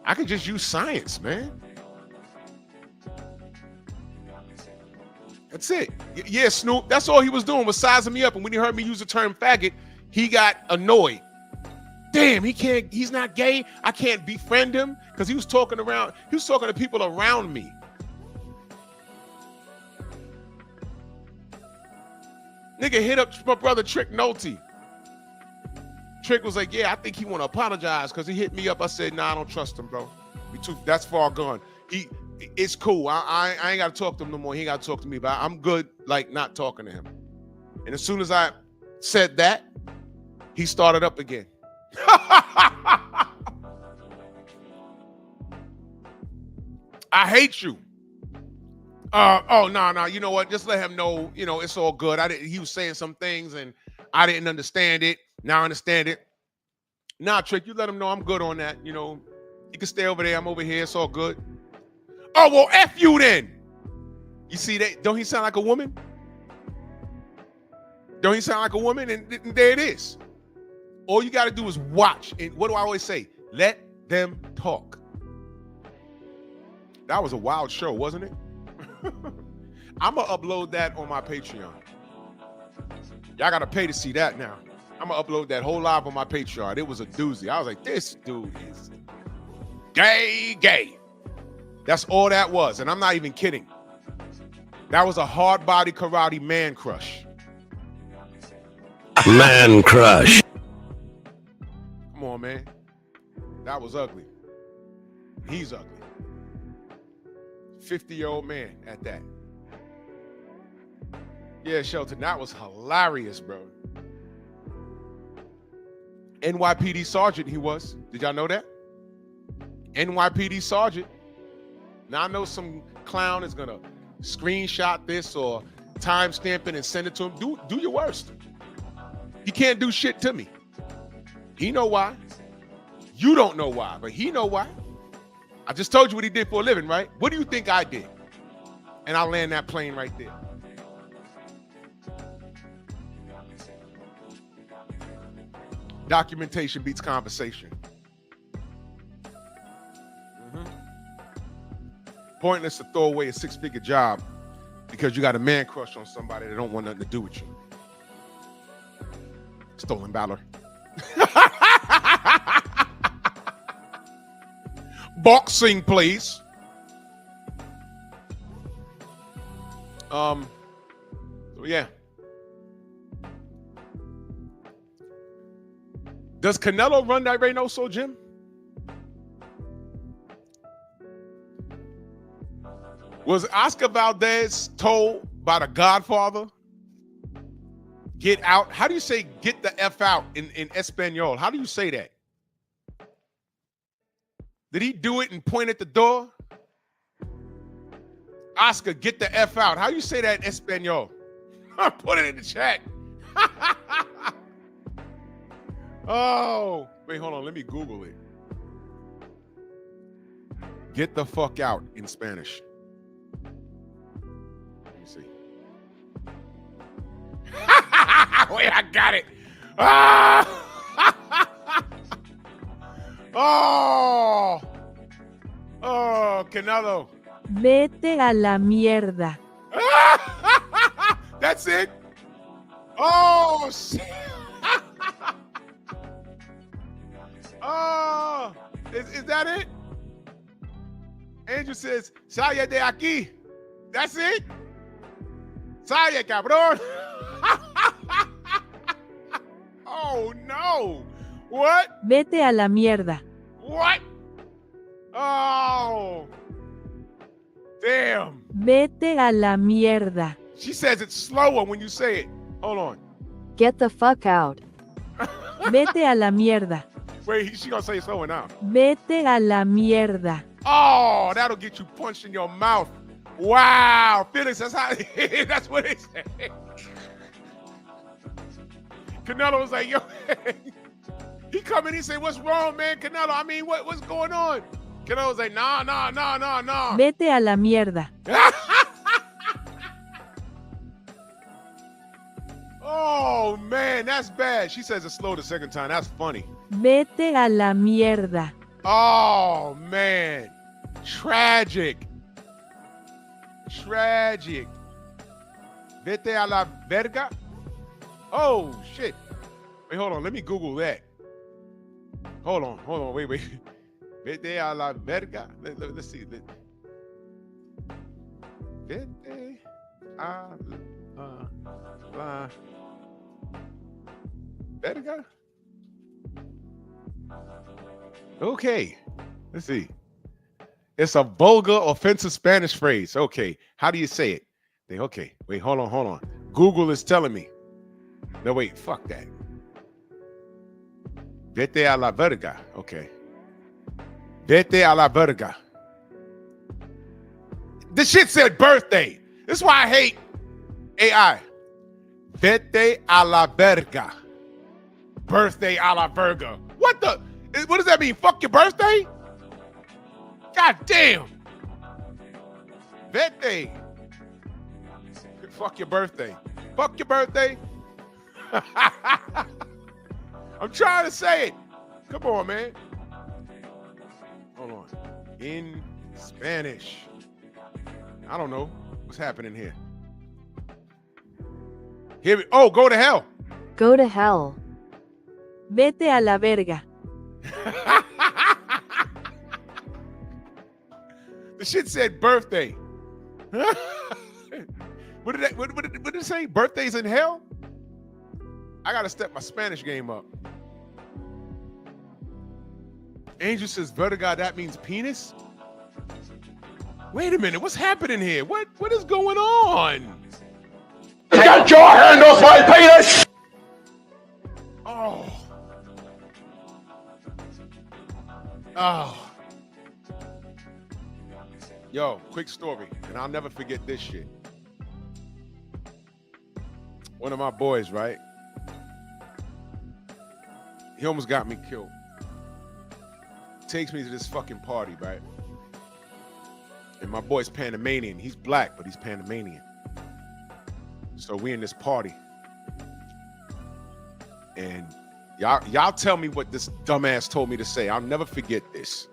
I can just use science, man. That's it. Yeah, Snoop, that's all he was doing was sizing me up. And when he heard me use the term faggot, he got annoyed. Damn, he's not gay. I can't befriend him because he was talking to people around me. Nigga hit up my brother Trick Nolte. Trick was like, yeah, I think he want to apologize because he hit me up. I said, nah, I don't trust him, bro. That's far gone. It's cool. I ain't got to talk to him no more. He ain't got to talk to me, but I'm good, like, not talking to him. And as soon as I said that, he started up again. I hate you. No. You know what? Just let him know, it's all good. He was saying some things and I didn't understand it. Now I understand it. Nah, Trick, you let him know I'm good on that. You can stay over there. I'm over here. It's all good. Oh, well, F you then. You see that? Don't he sound like a woman? Don't he sound like a woman? And there it is. All you got to do is watch. And what do I always say? Let them talk. That was a wild show, wasn't it? I'm going to upload that on my Patreon. Y'all got to pay to see that now. I'm going to upload that whole live on my Patreon. It was a doozy. I was like, this dude is gay. That's all that was. And I'm not even kidding. That was a hard body karate man crush. Man crush. Come on, man. That was ugly. He's ugly. 50-year-old man at that. Yeah, Shelton, that was hilarious, bro. NYPD sergeant he was. Did y'all know that? NYPD sergeant. Now I know some clown is gonna screenshot this or timestamp it and send it to him. Do your worst. He can't do shit to me. He know why. You don't know why, but he know why. I just told you what he did for a living, right? What do you think I did? And I'll land that plane right there. Documentation beats conversation. Pointless to throw away a 6-figure job because you got a man crush on somebody that don't want nothing to do with you. Stolen valor. Boxing, please. So yeah. Does Canelo run that Reynoso gym? Was Oscar Valdez told by the Godfather, get out? How do you say get the F out in Espanol? How do you say that? Did he do it and point at the door? Oscar, get the F out. How do you say that in Espanol? Put it in the chat. Oh, wait, hold on. Let me Google it. Get the fuck out in Spanish. Let me see. Wait, I got it. Oh, Canelo. Vete a la mierda. That's it. Oh, shit. Oh, is that it? Angel says, "Sale de aquí." That's it. Sale, cabrón. Oh no! What? Vete a la mierda. What? Oh, damn. Vete a la mierda. She says it's slower when you say it. Hold on. Get the fuck out. Vete a la mierda. Wait, she gonna say it slower now. Vete a la mierda. Oh, that'll get you punched in your mouth. Wow, Felix, that's how. That's what it said. Canelo was like, yo, he come in, he say, what's wrong, man? Canelo, I mean, what's going on? Canelo was like, nah. Vete a la mierda. Oh, man, that's bad. She says it slow the second time. That's funny. Vete a la mierda. Oh, man. Tragic. Vete a la verga. Oh, shit. Wait, hold on. Let me Google that. Hold on. Wait. Vete a la verga. Let's see. Vete a la verga. Okay. Let's see. It's a vulgar, offensive Spanish phrase. Okay. How do you say it? Okay. Wait, hold on. Google is telling me. No, wait. Fuck that. Vete a la verga. Okay. Vete a la verga. This shit said birthday. This is why I hate AI. Vete a la verga. Birthday a la verga. What does that mean? Fuck your birthday? God damn. Vete. Fuck your birthday. Fuck your birthday. I'm trying to say it. Come on, man. Hold on. In Spanish. I don't know what's happening here. Go to hell. Go to hell. Vete a la verga. The shit said birthday. What did it say? Birthdays in hell? I gotta step my Spanish game up. Angel says vertigo, that means penis? Wait a minute, what's happening here? What is going on? Get your hand off my penis! Oh. Yo, quick story, and I'll never forget this shit. One of my boys, right? He almost got me killed. Takes me to this fucking party, right? And my boy's Panamanian. He's black, but he's Panamanian. So we in this party. And y'all tell me what this dumbass told me to say. I'll never forget this.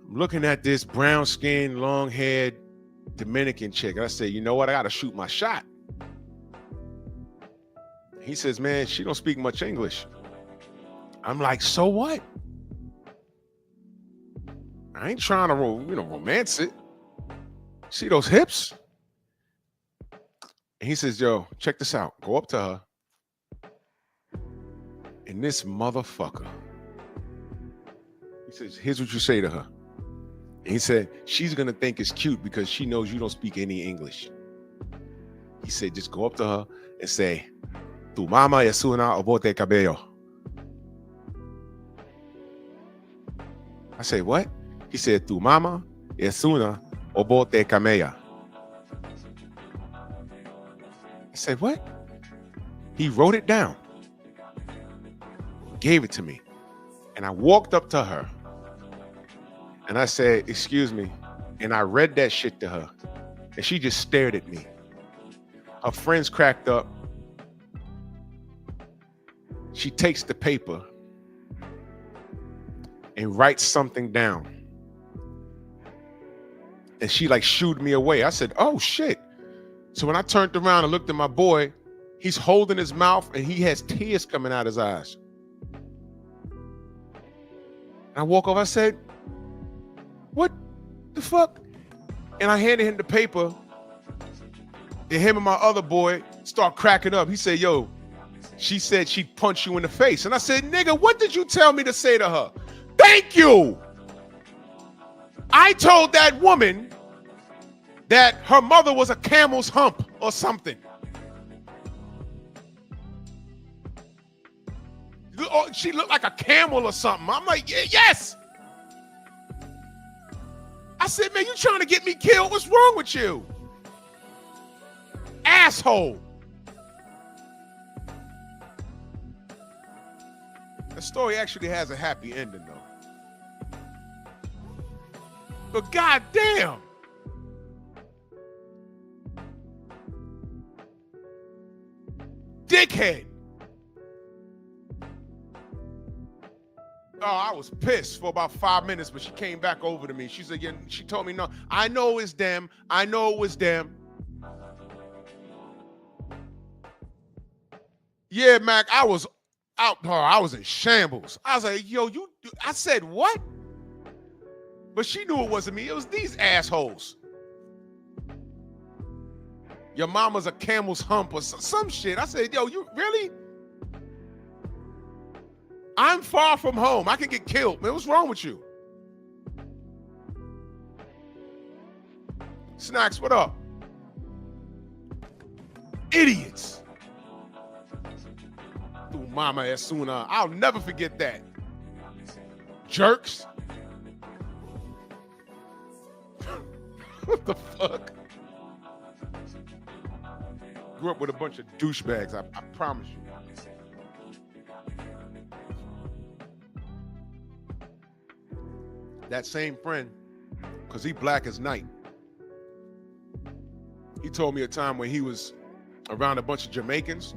I'm looking at this brown-skinned, long-haired Dominican chick. And I say, you know what? I got to shoot my shot. He says, man, she don't speak much English. I'm like, so what? I ain't trying to, romance it. See those hips? And he says, yo, check this out. Go up to her. And this motherfucker, he says, here's what you say to her. And he said, she's going to think it's cute because she knows you don't speak any English. He said, just go up to her and say, tu mama es una o bote cabello. I say, what? He said, tu mama es una o bote camella. I said, what? He wrote it down, gave it to me. And I walked up to her and I said, excuse me. And I read that shit to her and she just stared at me. Her friends cracked up. She takes the paper and writes something down. And she like shooed me away. I said, oh shit. So when I turned around and looked at my boy, he's holding his mouth and he has tears coming out his eyes. And I walk over, I said, what the fuck? And I handed him the paper. And him and my other boy start cracking up. He said, yo, she said she'd punch you in the face. And I said, nigga, what did you tell me to say to her? Thank you. I told that woman that her mother was a camel's hump or something. She looked like a camel or something. I'm like, yeah, yes. I said, man, you trying to get me killed? What's wrong with you? Asshole. The story actually has a happy ending, though. But goddamn. Dickhead. Oh, I was pissed for about 5 minutes, but she came back over to me. She said, yeah, she told me, no, I know it's them. I know it was them. Yeah, Mac, I was out. I was in shambles. I was like, yo, I said, what? But she knew it wasn't me. It was these assholes. Your mama's a camel's hump or some shit. I said, yo, you really? I'm far from home. I could get killed. Man, what's wrong with you? Snacks, what up? Idiots. Tu mama es una. I'll never forget that. Jerks. What the fuck? Grew up with a bunch of douchebags, I promise you. That same friend, because he black as night, he told me a time when he was around a bunch of Jamaicans,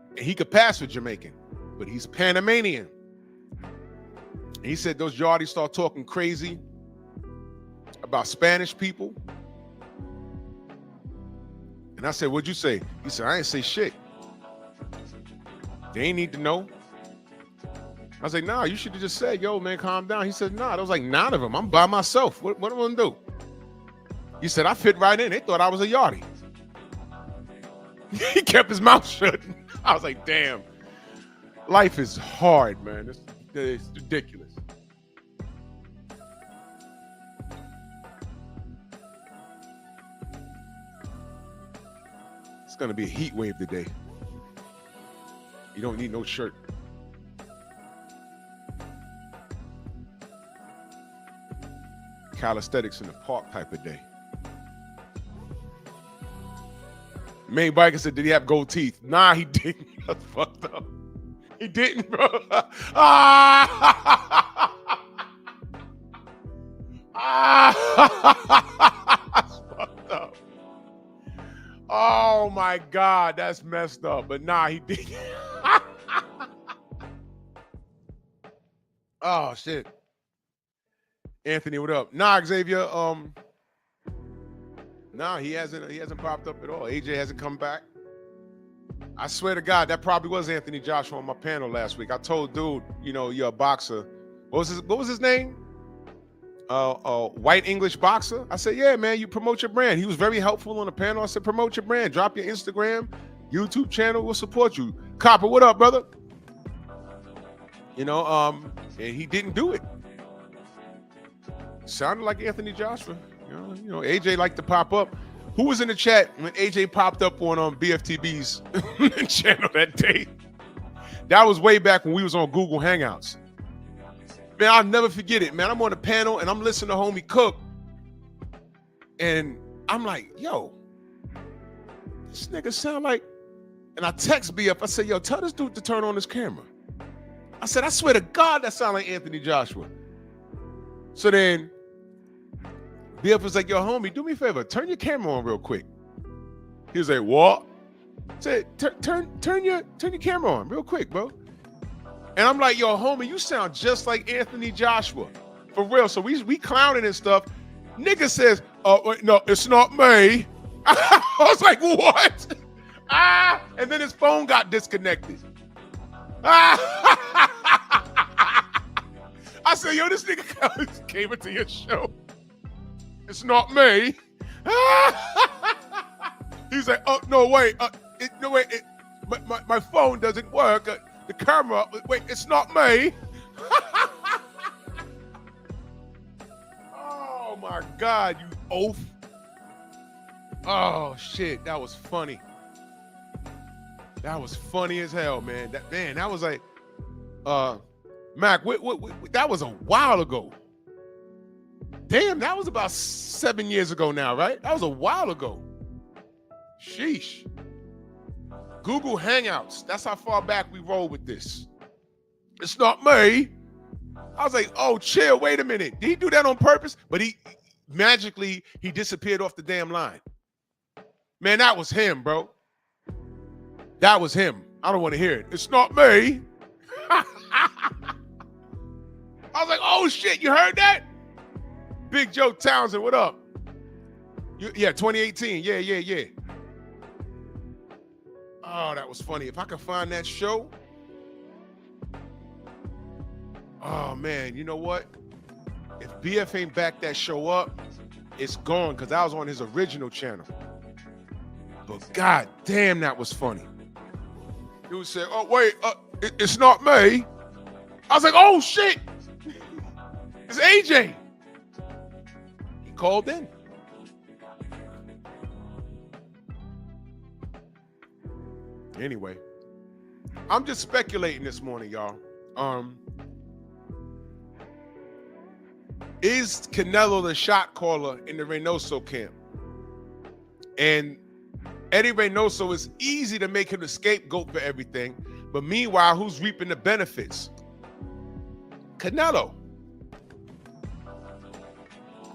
and he could pass for Jamaican, but he's Panamanian. And he said those yardies start talking crazy about Spanish people. And I said, what'd you say? He said, I ain't say shit. They ain't need to know. I was like, nah, you should have just said, yo, man, calm down. He said, nah, there was like 9 of them. I'm by myself. What am I gonna do? He said, I fit right in. They thought I was a yardie. He kept his mouth shut. I was like, damn. Life is hard, man. It's ridiculous. It's gonna be a heat wave today. You don't need no shirt. Calisthenics in the park type of day. Main biker said, did he have gold teeth? Nah, he didn't. That's fucked up. He didn't, bro. That's fucked up. Oh my God, that's messed up. But nah, he didn't. Oh shit. Anthony, what up? Nah, Xavier. Nah, he hasn't popped up at all. AJ hasn't come back. I swear to God, that probably was Anthony Joshua on my panel last week. I told dude, you know, you're a boxer. What was his name? White English boxer. I said, yeah, man, you promote your brand. He was very helpful on the panel. I said, promote your brand. Drop your Instagram, YouTube channel. We'll support you. Copper, what up, brother? You know, and he didn't do it. Sounded like Anthony Joshua. You know, AJ liked to pop up. Who was in the chat when AJ popped up on BFTB's channel that day? That was way back when we was on Google Hangouts. Man, I'll never forget it, man. I'm on the panel and I'm listening to homie cook. And I'm like, yo, this nigga sound like, and I text BF, I said, yo, tell this dude to turn on his camera. I said, I swear to God, that sound like Anthony Joshua. So then BF was like, yo, homie, do me a favor, turn your camera on real quick. He was like, what? I said, turn your camera on real quick, bro. And I'm like, yo, homie, you sound just like Anthony Joshua. For real. So we clowning and stuff. Nigga says, oh, wait, no, it's not me. I was like, what? And then his phone got disconnected. I said, yo, this nigga came into your show. It's not me. He's like, oh, no, wait. My phone doesn't work. The camera, wait, it's not me. Oh, my God, you oaf. Oh, shit, that was funny. That was funny as hell, man. That was like, Mac, that was a while ago. Damn, that was about 7 years ago now, right? That was a while ago. Sheesh. Google Hangouts. That's how far back we roll with this. It's not me. I was like, oh, chill, wait a minute. Did he do that on purpose? But he magically disappeared off the damn line. Man, that was him, bro. That was him. I don't want to hear it. It's not me. I was like, oh, shit, you heard that? Big Joe Townsend, what up? Yeah, 2018. Yeah. Oh, that was funny. If I could find that show. Oh, man, you know what? If BF ain't back that show up, it's gone because I was on his original channel. But god damn, that was funny. He would say, oh, wait, it's not me. I was like, oh, shit. It's AJ. He called in. Anyway, I'm just speculating this morning, y'all. Is Canelo the shot caller in the Reynoso camp? And Eddie Reynoso is easy to make him the scapegoat for everything. But meanwhile, who's reaping the benefits? Canelo.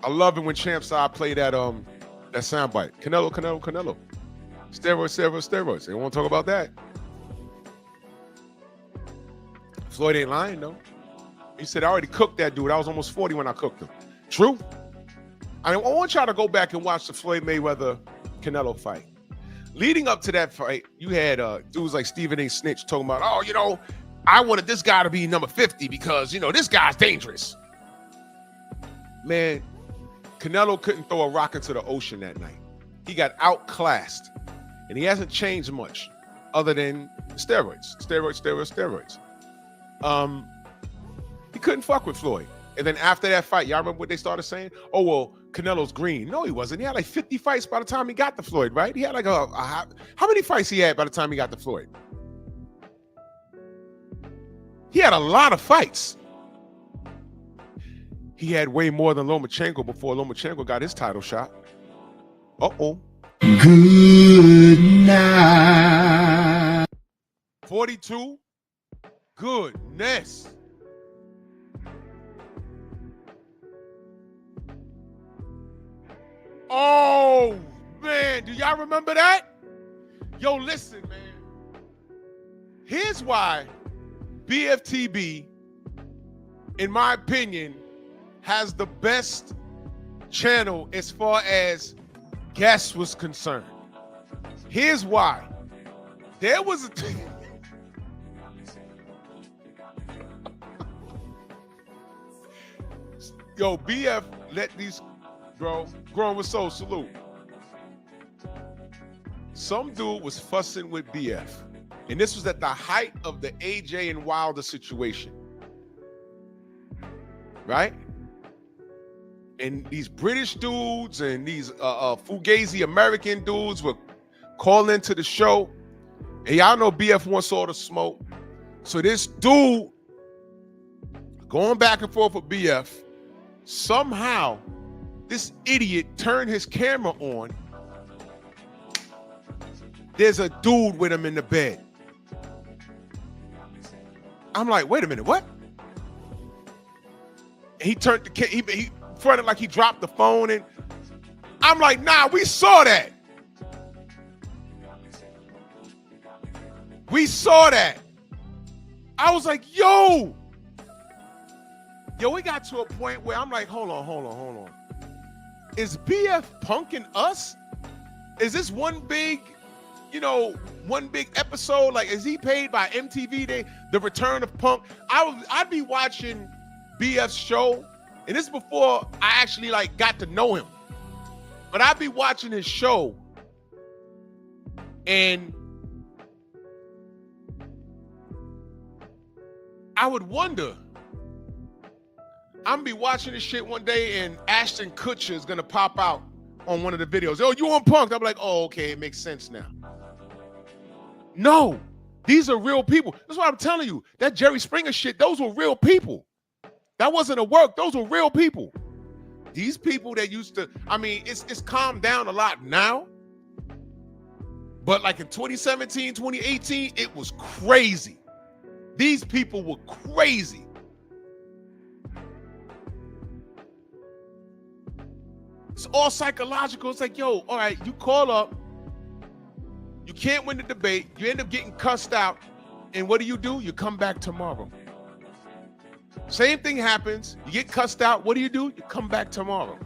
I love it when Champ Side play that soundbite. Canelo, Canelo, Canelo. Steroids, steroids, steroids. They won't talk about that. Floyd ain't lying, though. He said, I already cooked that dude. I was almost 40 when I cooked him. True. I want y'all to go back and watch the Floyd Mayweather-Canelo fight. Leading up to that fight, you had dudes like Stephen A. Snitch talking about, oh, you know, I wanted this guy to be number 50 because, you know, this guy's dangerous. Man, Canelo couldn't throw a rock into the ocean that night. He got outclassed. And he hasn't changed much other than steroids. He couldn't fuck with Floyd. And then after that fight, y'all remember what they started saying? Oh, well, Canelo's green. No, he wasn't. He had like 50 fights by the time he got to Floyd, right? He had like how many fights he had by the time he got to Floyd? He had a lot of fights. He had way more than Lomachenko before Lomachenko got his title shot. Uh-oh. Good night. 42. Goodness. Oh, man. Do y'all remember that? Yo, listen, man. Here's why BFTB, in my opinion, has the best channel as far as guests was concerned. Here's why. There was a Yo, BF let these growing with soul salute. Some dude was fussing with BF. And this was at the height of the AJ and Wilder situation. Right? And these British dudes and these Fugazi American dudes were calling into the show. And y'all know BF wants all the smoke. So this dude going back and forth with BF, somehow this idiot turned his camera on. There's a dude with him in the bed. I'm like, wait a minute, what? And he turned the he fronted like he dropped the phone, and I'm like, nah, we saw that. We saw that. I was like, yo, it got to a point where I'm like, hold on. Is BF punking us? Is this one big episode? Like, is he paid by MTV the return of Punk? I'd be watching BF's show, and this is before I actually like got to know him. But I'd be watching his show, and I would wonder. I'm gonna be watching this shit one day, and Ashton Kutcher is gonna pop out on one of the videos. Oh, you on Punk? I'm like, oh, okay, it makes sense now. No, these are real people. That's what I'm telling you. That Jerry Springer shit, those were real people. That wasn't a work. Those were real people. These people that used to, I mean, it's calmed down a lot now. But like in 2017, 2018, it was crazy. These people were crazy. It's all psychological. It's like, yo, all right, you call up. You can't win the debate. You end up getting cussed out. And what do? You come back tomorrow. Same thing happens. You get cussed out. What do? You come back tomorrow.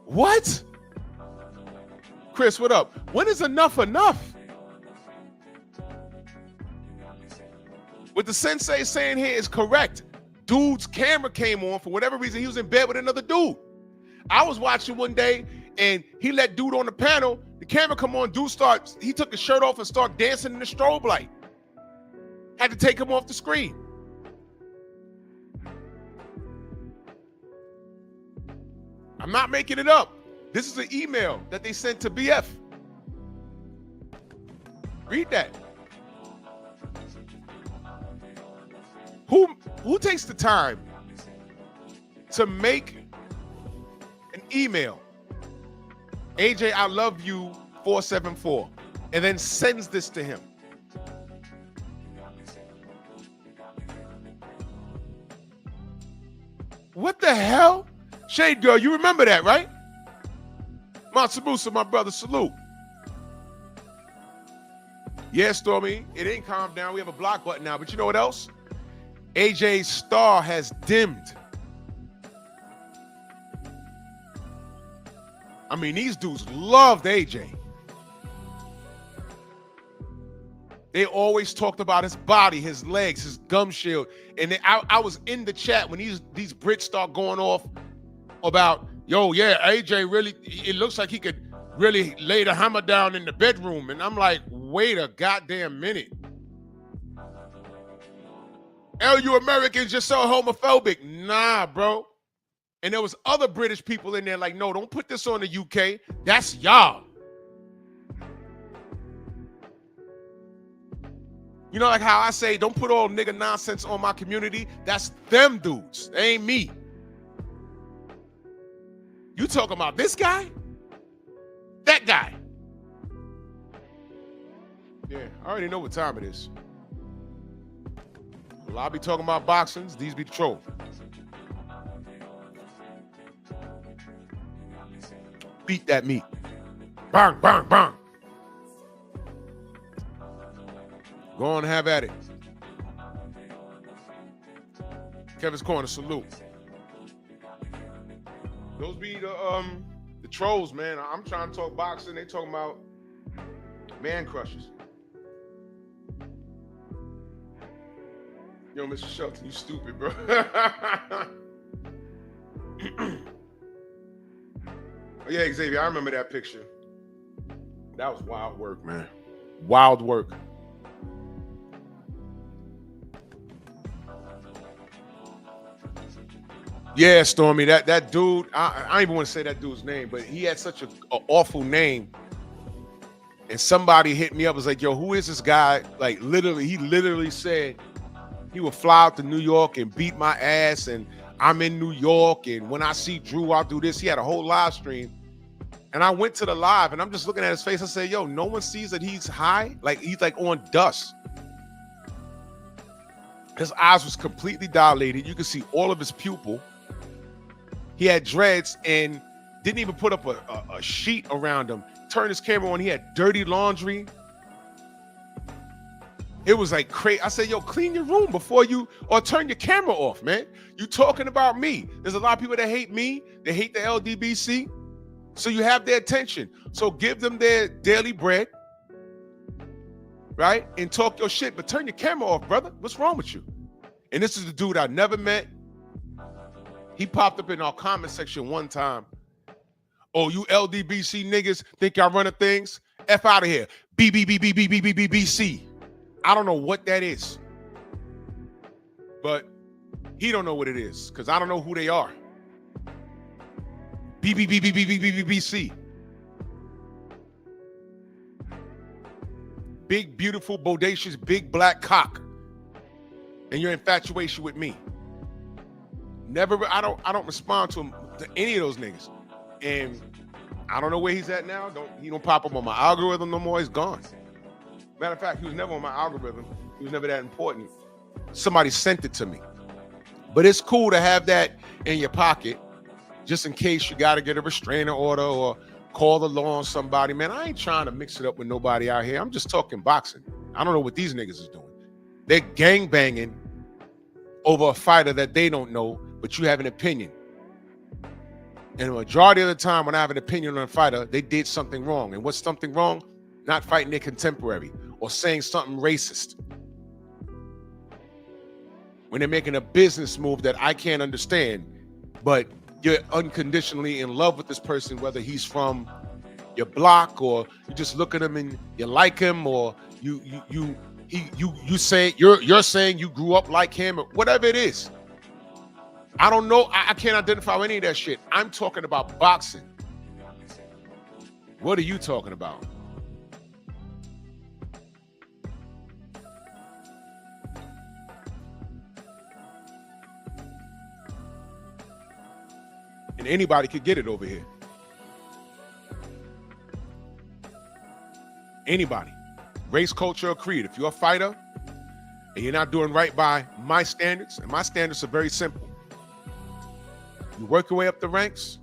What? Chris, what up? When is enough enough? What the sensei is saying here is correct. Dude's camera came on for whatever reason. He was in bed with another dude. I was watching one day and he let dude on the panel. The camera come on. Dude he took his shirt off and started dancing in the strobe light. Had to take him off the screen. I'm not making it up. This is an email that they sent to BF. Read that. Who takes the time to make an email, AJ, I love you 474, and then sends this to him? What the hell? Shade Girl, you remember that, right? Matsubusa, my brother, salute. Yeah, Stormy, it ain't calmed down. We have a block button now, but you know what else? AJ's star has dimmed. I mean, these dudes loved AJ. They always talked about his body, his legs, his gum shield. And I was in the chat when these Brits start going off about, yo, yeah, AJ really, it looks like he could really lay the hammer down in the bedroom. And I'm like, wait a goddamn minute. You Americans just so homophobic. Nah, bro. And there was other British people in there like, no, don't put this on the UK. That's y'all. You know, like how I say, don't put all nigga nonsense on my community. That's them dudes. They ain't me. You talking about this guy? That guy. Yeah, I already know what time it is. Well, I'll be talking about boxings. These be the trolls. Beat that meat. Bang, bang, bang. Go on and have at it. Kevin's Corner, salute. Those be the trolls, man. I'm trying to talk boxing. They talking about man crushes. Yo, Mr. Shelton, you stupid, bro. Oh, yeah, Xavier, I remember that picture. That was wild work, man. Wild work. Yeah, Stormy, that dude, I don't even want to say that dude's name, but he had such an awful name. And somebody hit me up, was like, yo, who is this guy? Like, he literally said he would fly out to New York and beat my ass, and I'm in New York, and when I see Drew, I'll do this. He had a whole live stream. And I went to the live, and I'm just looking at his face. I said, yo, no one sees that he's high? Like, he's like on dust. His eyes was completely dilated. You could see all of his pupil. He had dreads and didn't even put up a sheet around him. Turned his camera on. He had dirty laundry. It was like crazy. I said, yo, clean your room before you, or turn your camera off, man. You talking about me. There's a lot of people that hate me. They hate the LDBC. So you have their attention. So give them their daily bread, right? And talk your shit, but turn your camera off, brother. What's wrong with you? And this is the dude I never met. He popped up in our comment section one time. Oh, you LDBC niggas think y'all running things? F out of here. BBBBBBBBC. I don't know what that is. But he don't know what it is, because I don't know who they are. BBBBBBBBC. Big, beautiful, bodacious, big black cock. And your infatuation with me. Never, I don't respond to any of those niggas. And I don't know where he's at now. He don't pop up on my algorithm no more. He's gone. Matter of fact, he was never on my algorithm. He was never that important. Somebody sent it to me. But it's cool to have that in your pocket, just in case you got to get a restraining order or call the law on somebody. Man, I ain't trying to mix it up with nobody out here. I'm just talking boxing. I don't know what these niggas is doing. They're gangbanging over a fighter that they don't know, but you have an opinion. And the majority of the time when I have an opinion on a fighter, they did something wrong. And what's something wrong? Not fighting their contemporary or saying something racist. when they're making a business move that I can't understand, but you're unconditionally in love with this person, whether he's from your block or you just look at him and you like him, or you say you're saying you grew up like him, or whatever it is. I don't know. I can't identify any of that shit. I'm talking about boxing. What are you talking about? And anybody could get it over here. Anybody. Race, culture, or creed. If you're a fighter and you're not doing right by my standards, and my standards are very simple. You work your way up the ranks.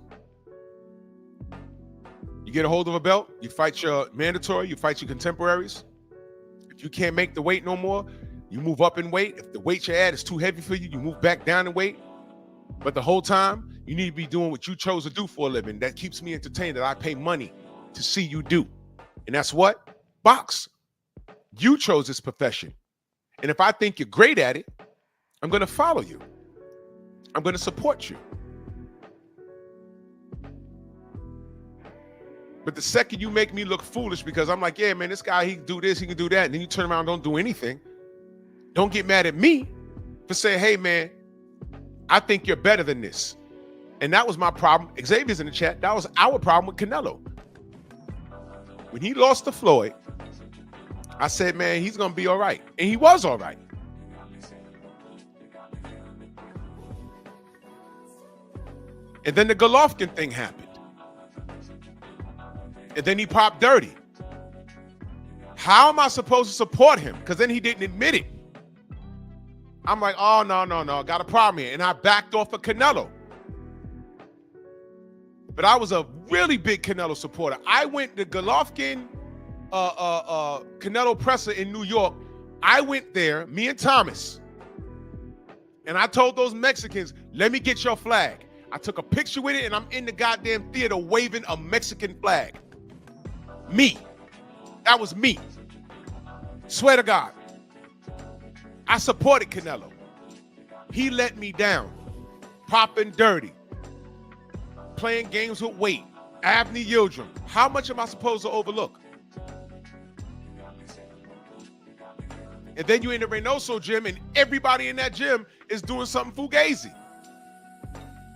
You get a hold of a belt. You fight your mandatory. You fight your contemporaries. If you can't make the weight no more, you move up in weight. If the weight you're at is too heavy for you, you move back down in weight. But the whole time, you need to be doing what you chose to do for a living. That keeps me entertained, that I pay money to see you do. And that's what? Box. You chose this profession. And if I think you're great at it, I'm going to follow you. I'm going to support you. But the second you make me look foolish because I'm like, yeah, man, this guy, he can do this, he can do that, and then you turn around and don't do anything, don't get mad at me for saying, hey, man, I think you're better than this. And that was my problem. Xavier's in the chat. That was our problem with Canelo. When he lost to Floyd, I said, man, he's going to be all right. And he was all right. And then the Golovkin thing happened. And then he popped dirty. How am I supposed to support him? Because then he didn't admit it. I'm like, oh, no, got a problem here. And I backed off of Canelo. But I was a really big Canelo supporter. I went to Golovkin, Canelo presser in New York. I went there, me and Thomas. And I told those Mexicans, let me get your flag. I took a picture with it, and I'm in the goddamn theater waving a Mexican flag. Me. That was me. Swear to God. I supported Canelo. He let me down. Popping dirty. Playing games with weight. Avni Yildirim. How much am I supposed to overlook? And then you're in the Reynoso gym, and everybody in that gym is doing something fugazi.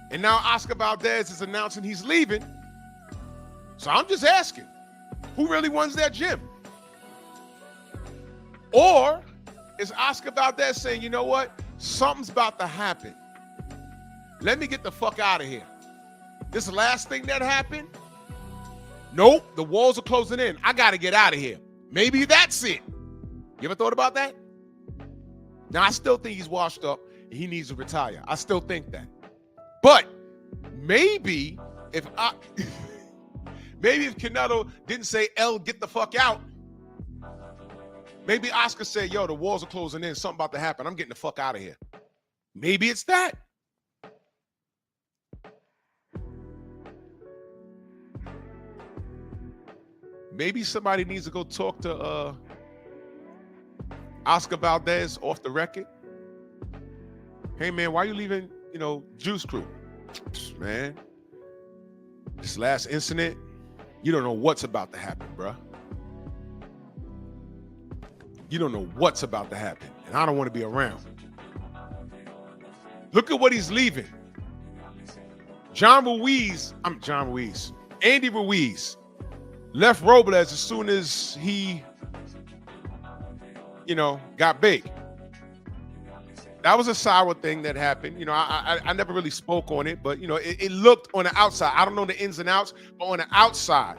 And now Oscar Valdez is announcing he's leaving. So I'm just asking, who really runs that gym? Or is Oscar Valdez saying, you know what? Something's about to happen. Let me get the fuck out of here. This last thing that happened? Nope, the walls are closing in. I got to get out of here. Maybe that's it. You ever thought about that? Now, I still think he's washed up and he needs to retire. I still think that. But maybe if Canelo didn't say, L, get the fuck out, maybe Oscar said, yo, the walls are closing in. Something about to happen. I'm getting the fuck out of here. Maybe it's that. Maybe somebody needs to go talk to Oscar Valdez off the record. Hey, man, why are you leaving, Juice Crew? Man, this last incident, you don't know what's about to happen, bruh. You don't know what's about to happen, and I don't want to be around. Look at what he's leaving. Andy Ruiz left Robles as soon as he, got big. That was a sour thing that happened. I never really spoke on it, but, it looked on the outside. I don't know the ins and outs, but on the outside,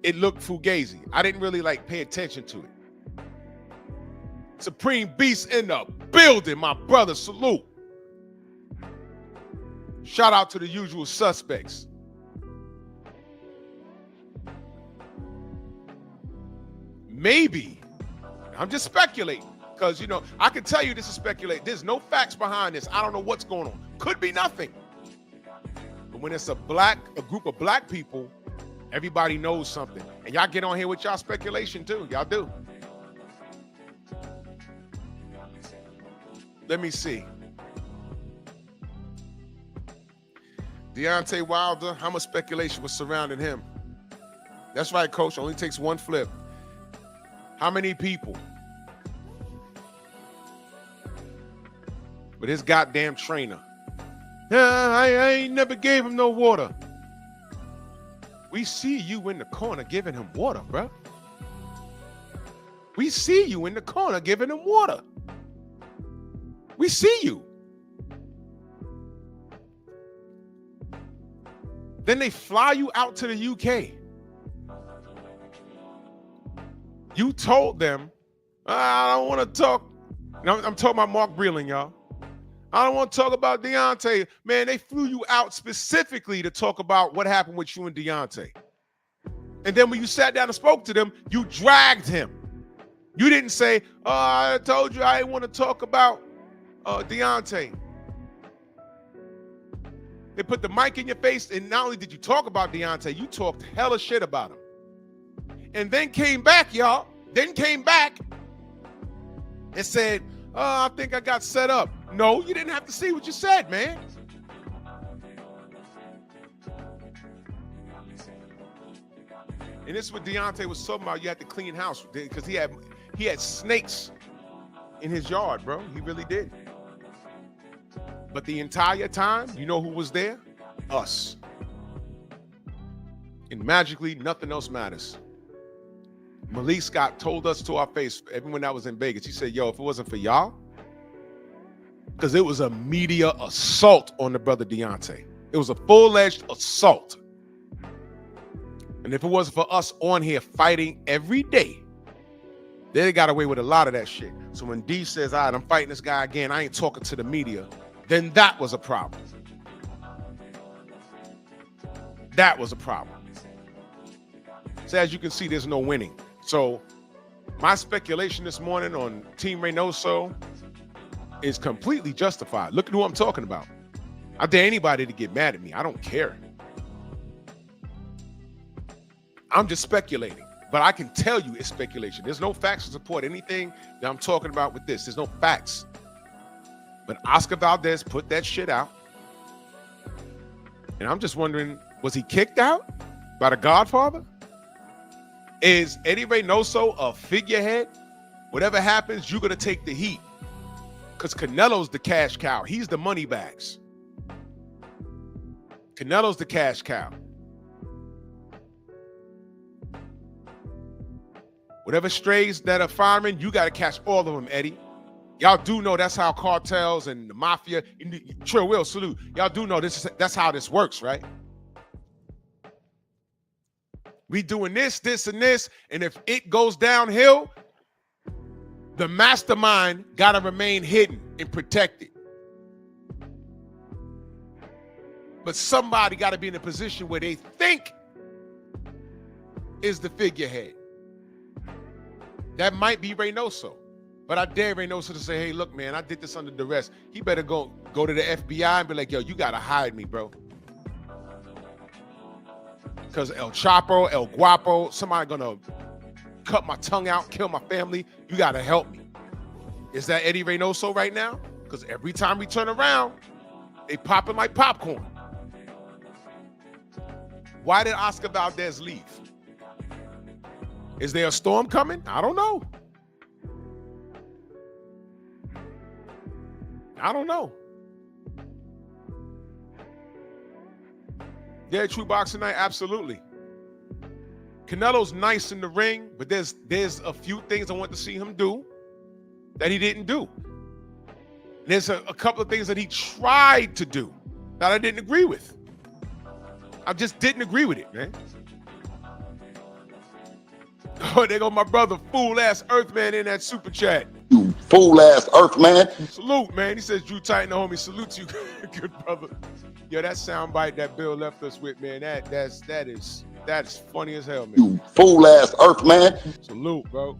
it looked fugazi. I didn't really pay attention to it. Supreme Beast in the building, my brother. Salute. Shout out to the usual suspects. Maybe, I'm just speculating, because, I can tell you this is speculation. There's no facts behind this. I don't know what's going on. Could be nothing. But when it's a group of black people, everybody knows something. And y'all get on here with y'all speculation too. Y'all do. Let me see. Deontay Wilder, how much speculation was surrounding him? That's right, coach. Only takes one flip. How many people? But his goddamn trainer. I ain't never gave him no water. We see you in the corner giving him water, bro. We see you in the corner giving him water. We see you. Then they fly you out to the UK. You told them, I don't want to talk. I'm talking about Mark Breland, y'all. I don't want to talk about Deontay. Man, they flew you out specifically to talk about what happened with you and Deontay. And then when you sat down and spoke to them, you dragged him. You didn't say, I told you I didn't want to talk about Deontay. They put the mic in your face, and not only did you talk about Deontay, you talked hella shit about him. And then came back, y'all. Then came back and said, I think I got set up. No, you didn't have to see what you said, man. And this is what Deontay was talking about. You had to clean house because he had snakes in his yard, bro. He really did. But the entire time, you know who was there? Us. And magically, nothing else matters. Malik Scott told us to our face, everyone that was in Vegas, he said, yo, if it wasn't for y'all, because it was a media assault on the brother Deontay. It was a full-edged assault. And if it wasn't for us on here fighting every day, they got away with a lot of that shit. So when D says, all right, I'm fighting this guy again, I ain't talking to the media, then that was a problem. That was a problem. So as you can see, there's no winning. So my speculation this morning on Team Reynoso is completely justified. Look at who I'm talking about. I dare anybody to get mad at me. I don't care. I'm just speculating. But I can tell you it's speculation. There's no facts to support anything that I'm talking about with this. There's no facts. But Oscar Valdez put that shit out. And I'm just wondering, was he kicked out by the Godfather? Is Eddie Reynoso a figurehead? Whatever happens, you're going to take the heat. Because Canelo's the cash cow. He's the money bags. Canelo's the cash cow. Whatever strays that are firing, you got to catch all of them, Eddie. Y'all do know that's how cartels and the mafia, Trill Will, salute. Y'all do know that's how this works, right? We doing this, and this, and if it goes downhill, the mastermind got to remain hidden and protected. But somebody got to be in a position where they think is the figurehead. That might be Reynoso. But I dare Reynoso to say, hey, look, man, I did this under duress. He better go to the FBI and be like, yo, you got to hide me, bro. Because El Chapo, El Guapo, somebody gonna cut my tongue out, kill my family. You gotta help me. Is that Eddie Reynoso right now? Because every time we turn around, they popping like popcorn. Why did Oscar Valdez leave? Is there a storm coming? I don't know. I don't know. Yeah, true boxing night, absolutely. Canelo's nice in the ring, but there's a few things I want to see him do that he didn't do. And there's a couple of things that he tried to do that I didn't agree with. I just didn't agree with it, man. Oh, there go my brother, fool-ass Earthman in that super chat. You fool-ass Earthman. Salute, man. He says, Drew Titan, the homie, salute you, good brother. Yo, that soundbite that Bill left us with, man, that is funny as hell, man. You fool-ass Earthman. Salute, bro.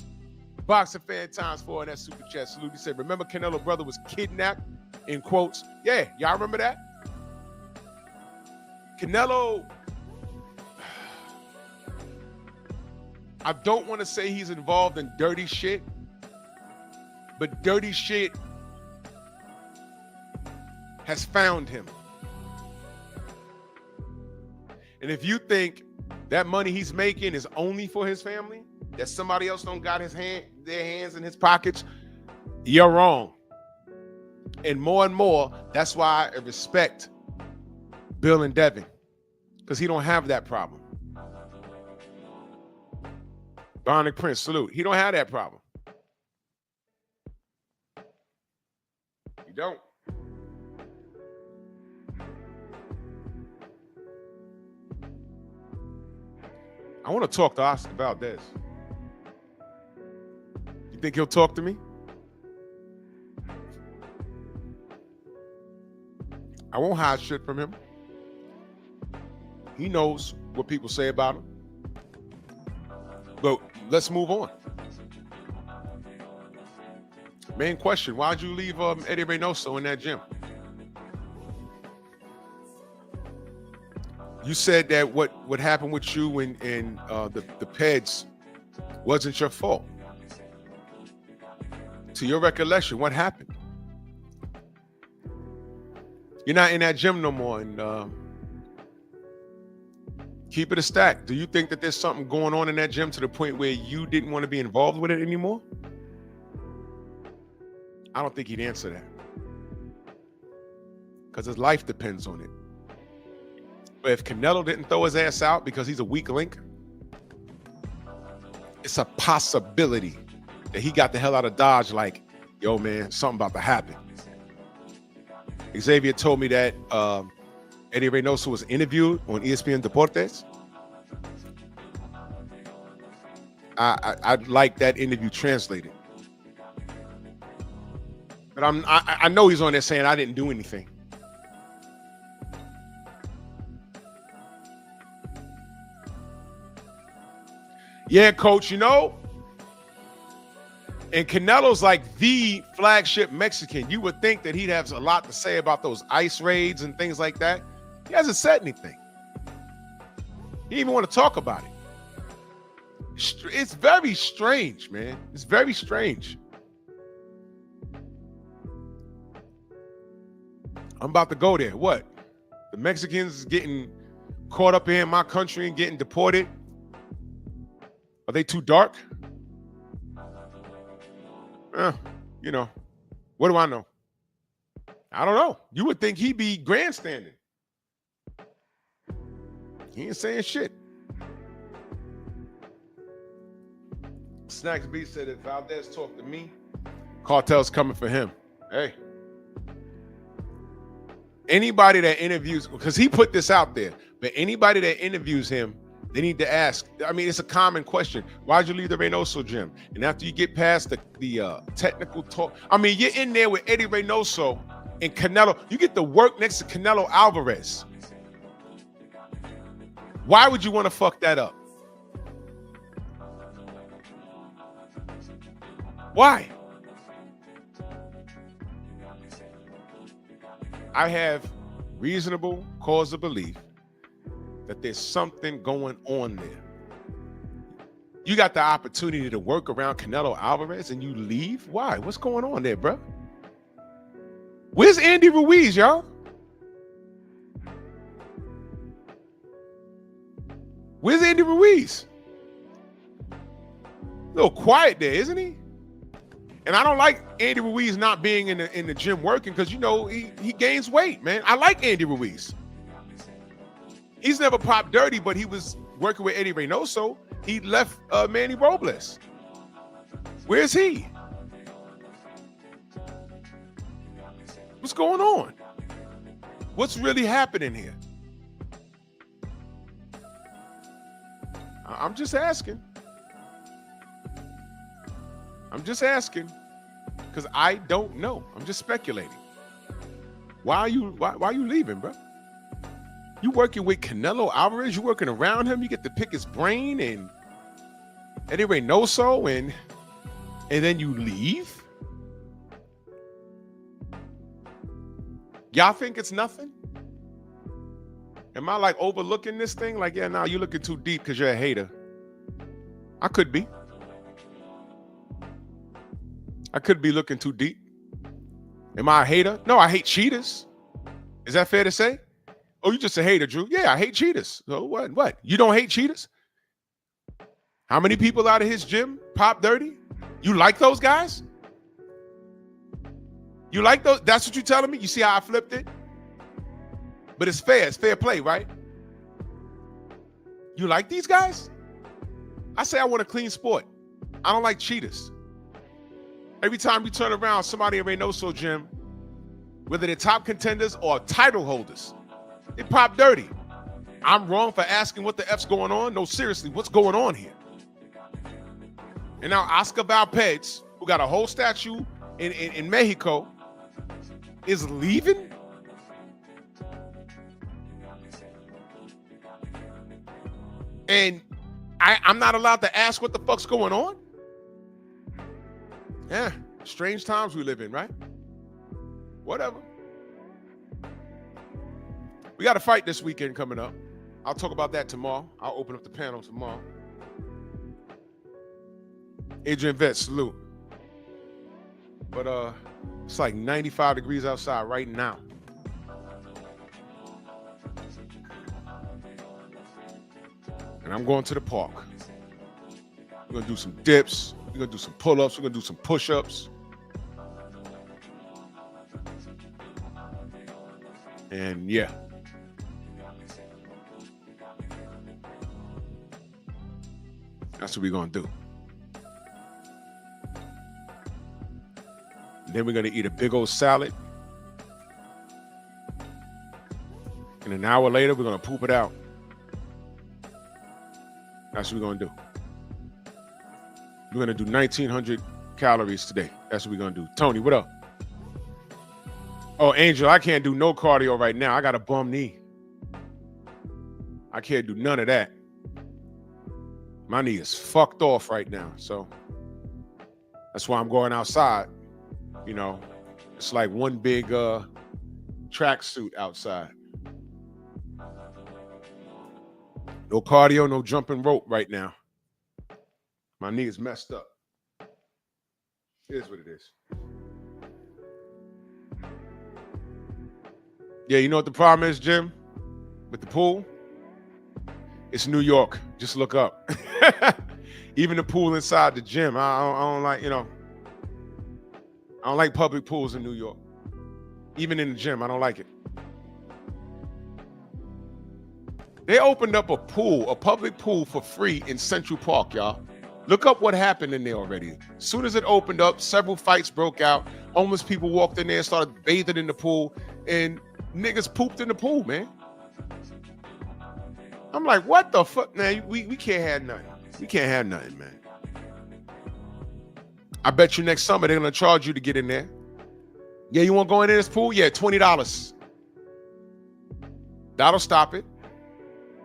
Boxing fan times 4 in that super chat. Salute. He said, remember Canelo brother was kidnapped, in quotes. Yeah, y'all remember that? Canelo, I don't want to say he's involved in dirty shit, but dirty shit has found him. And if you think that money he's making is only for his family, that somebody else don't got their hands in his pockets, you're wrong. And more, that's why I respect Bill and Devin, because he don't have that problem. Bionic Prince, salute. He don't have that problem. You don't. I want to talk to Oscar Valdez. You think he'll talk to me? I won't hide shit from him. He knows what people say about him. But let's move on. Main question, why'd you leave Eddie Reynoso in that gym? You said that what happened with you and the Peds wasn't your fault. To your recollection, what happened? You're not in that gym no more, and keep it a stack. Do you think that there's something going on in that gym to the point where you didn't want to be involved with it anymore? I don't think he'd answer that, because his life depends on it. But if Canelo didn't throw his ass out because he's a weak link, it's a possibility that he got the hell out of Dodge like, yo, man, something about to happen. Xavier told me that Eddie Reynoso was interviewed on ESPN Deportes. I'd like that interview translated. But I know he's on there saying I didn't do anything. Yeah, coach, you know, and Canelo's like the flagship Mexican. You would think that he'd have a lot to say about those ICE raids and things like that. He hasn't said anything. He didn't even want to talk about it. It's very strange, man. It's very strange. I'm about to go there. What? The Mexicans getting caught up here in my country and getting deported? Are they too dark? You know, what do I know? I don't know. You would think he'd be grandstanding. He ain't saying shit. Snacks B said if Valdez talked to me, cartel's coming for him. Hey. Anybody that interviews, because he put this out there, but anybody that interviews him, they need to ask. I mean, it's a common question. Why'd you leave the Reynoso gym? And after you get past the technical talk, I mean, you're in there with Eddie Reynoso and Canelo. You get to work next to Canelo Alvarez. Why would you want to fuck that up? Why? I have reasonable cause of belief that there's something going on there. You got the opportunity to work around Canelo Alvarez and you leave? Why? What's going on there, bro? Where's Andy Ruiz, y'all? Where's Andy Ruiz? A little quiet there, isn't he? And I don't like Andy Ruiz not being in the gym working because, you know, he gains weight, man. I like Andy Ruiz. He's never popped dirty, but he was working with Eddie Reynoso. He left Manny Robles. Where's he? What's going on? What's really happening here? I'm just asking. I'm just asking because I don't know. I'm just speculating. Why are you leaving, bro? You working with Canelo Alvarez? You working around him? You get to pick his brain and Eddie Reynoso and then you leave? Y'all think it's nothing? Am I like overlooking this thing? Like, yeah, nah, you're looking too deep because you're a hater. I could be. I could be looking too deep. Am I a hater? No, I hate cheaters. Is that fair to say? Oh, you just a hater, Drew. Yeah, I hate cheaters. So what? What? You don't hate cheaters? How many people out of his gym pop dirty? You like those guys? You like those? That's what you're telling me? You see how I flipped it? But it's fair. It's fair play, right? You like these guys? I say I want a clean sport. I don't like cheaters. Every time you turn around, somebody in Reynoso gym, whether they're top contenders or title holders, they pop dirty. I'm wrong for asking what the F's going on? No, seriously, what's going on here? And now Oscar Valdez, who got a whole statue in Mexico, is leaving? And I'm not allowed to ask what the fuck's going on? Yeah, strange times we live in, right? Whatever. We got a fight this weekend coming up. I'll talk about that tomorrow. I'll open up the panel tomorrow. Adrian Vet, salute. But it's like 95 degrees outside right now. And I'm going to the park. We're going to do some dips. We're going to do some pull-ups. We're going to do some push-ups. And yeah. That's what we're going to do. And then we're going to eat a big old salad. And an hour later, we're going to poop it out. That's what we're going to do. We're going to do 1,900 calories today. That's what we're going to do. Tony, what up? Oh, Angel, I can't do no cardio right now. I got a bum knee. I can't do none of that. My knee is fucked off right now. So that's why I'm going outside. You know, it's like one big track suit outside. No cardio, no jumping rope right now. My knee is messed up. It is what it is. Yeah, you know what the problem is, Jim? With the pool? It's New York. Just look up. Even the pool inside the gym. I don't like, you know. I don't like public pools in New York. Even in the gym, I don't like it. They opened up a pool, a public pool for free in Central Park, y'all. Look up what happened in there already. As soon as it opened up, several fights broke out. Homeless people walked in there, started bathing in the pool, and niggas pooped in the pool, man. I'm like, what the fuck, man? We can't have nothing. We can't have nothing, man. I bet you next summer they're gonna charge you to get in there. Yeah, you want to go in this pool? Yeah, $20. That'll stop it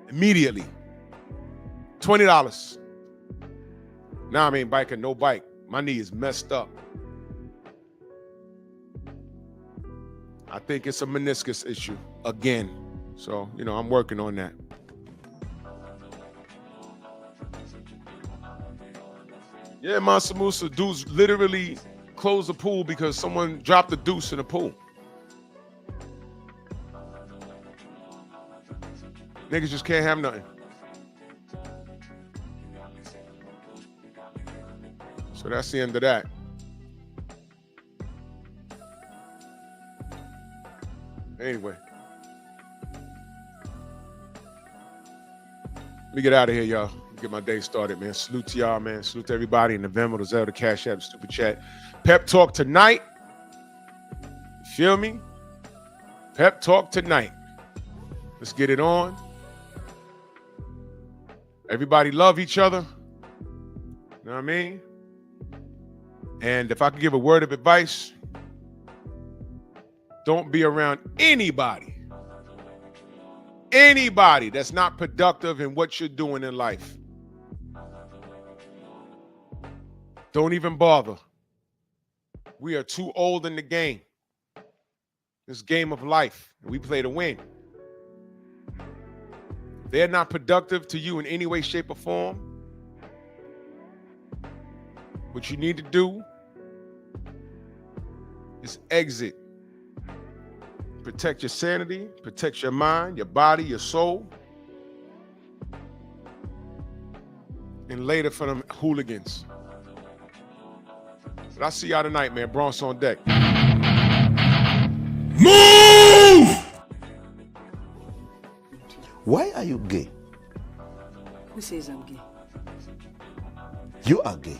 immediately. $20. Now I ain't biking, no bike. My knee is messed up. I think it's a meniscus issue again. So, you know, I'm working on that. Yeah, Mansa Musa, dudes literally closed the pool because someone dropped a deuce in the pool. Niggas just can't have nothing. So that's the end of that. Anyway. Let me get out of here, y'all. Get my day started, man. Salute to y'all, man. Salute to everybody in the Venmo, the Zelle, the Cash App, the Stupid Chat. Pep Talk tonight. You feel me? Pep Talk tonight. Let's get it on. Everybody love each other. You know what I mean? And if I could give a word of advice, don't be around anybody that's not productive in what you're doing in life. Don't even bother. We are too old in the game. This game of life. We play to win. If they're not productive to you in any way, shape, or form, what you need to do is exit. protect your sanity, protect your mind, your body, your soul. And later for them hooligans. But I'll see y'all tonight, man. Bronx on deck. Move! Why are you gay? Who says I'm gay? You are gay.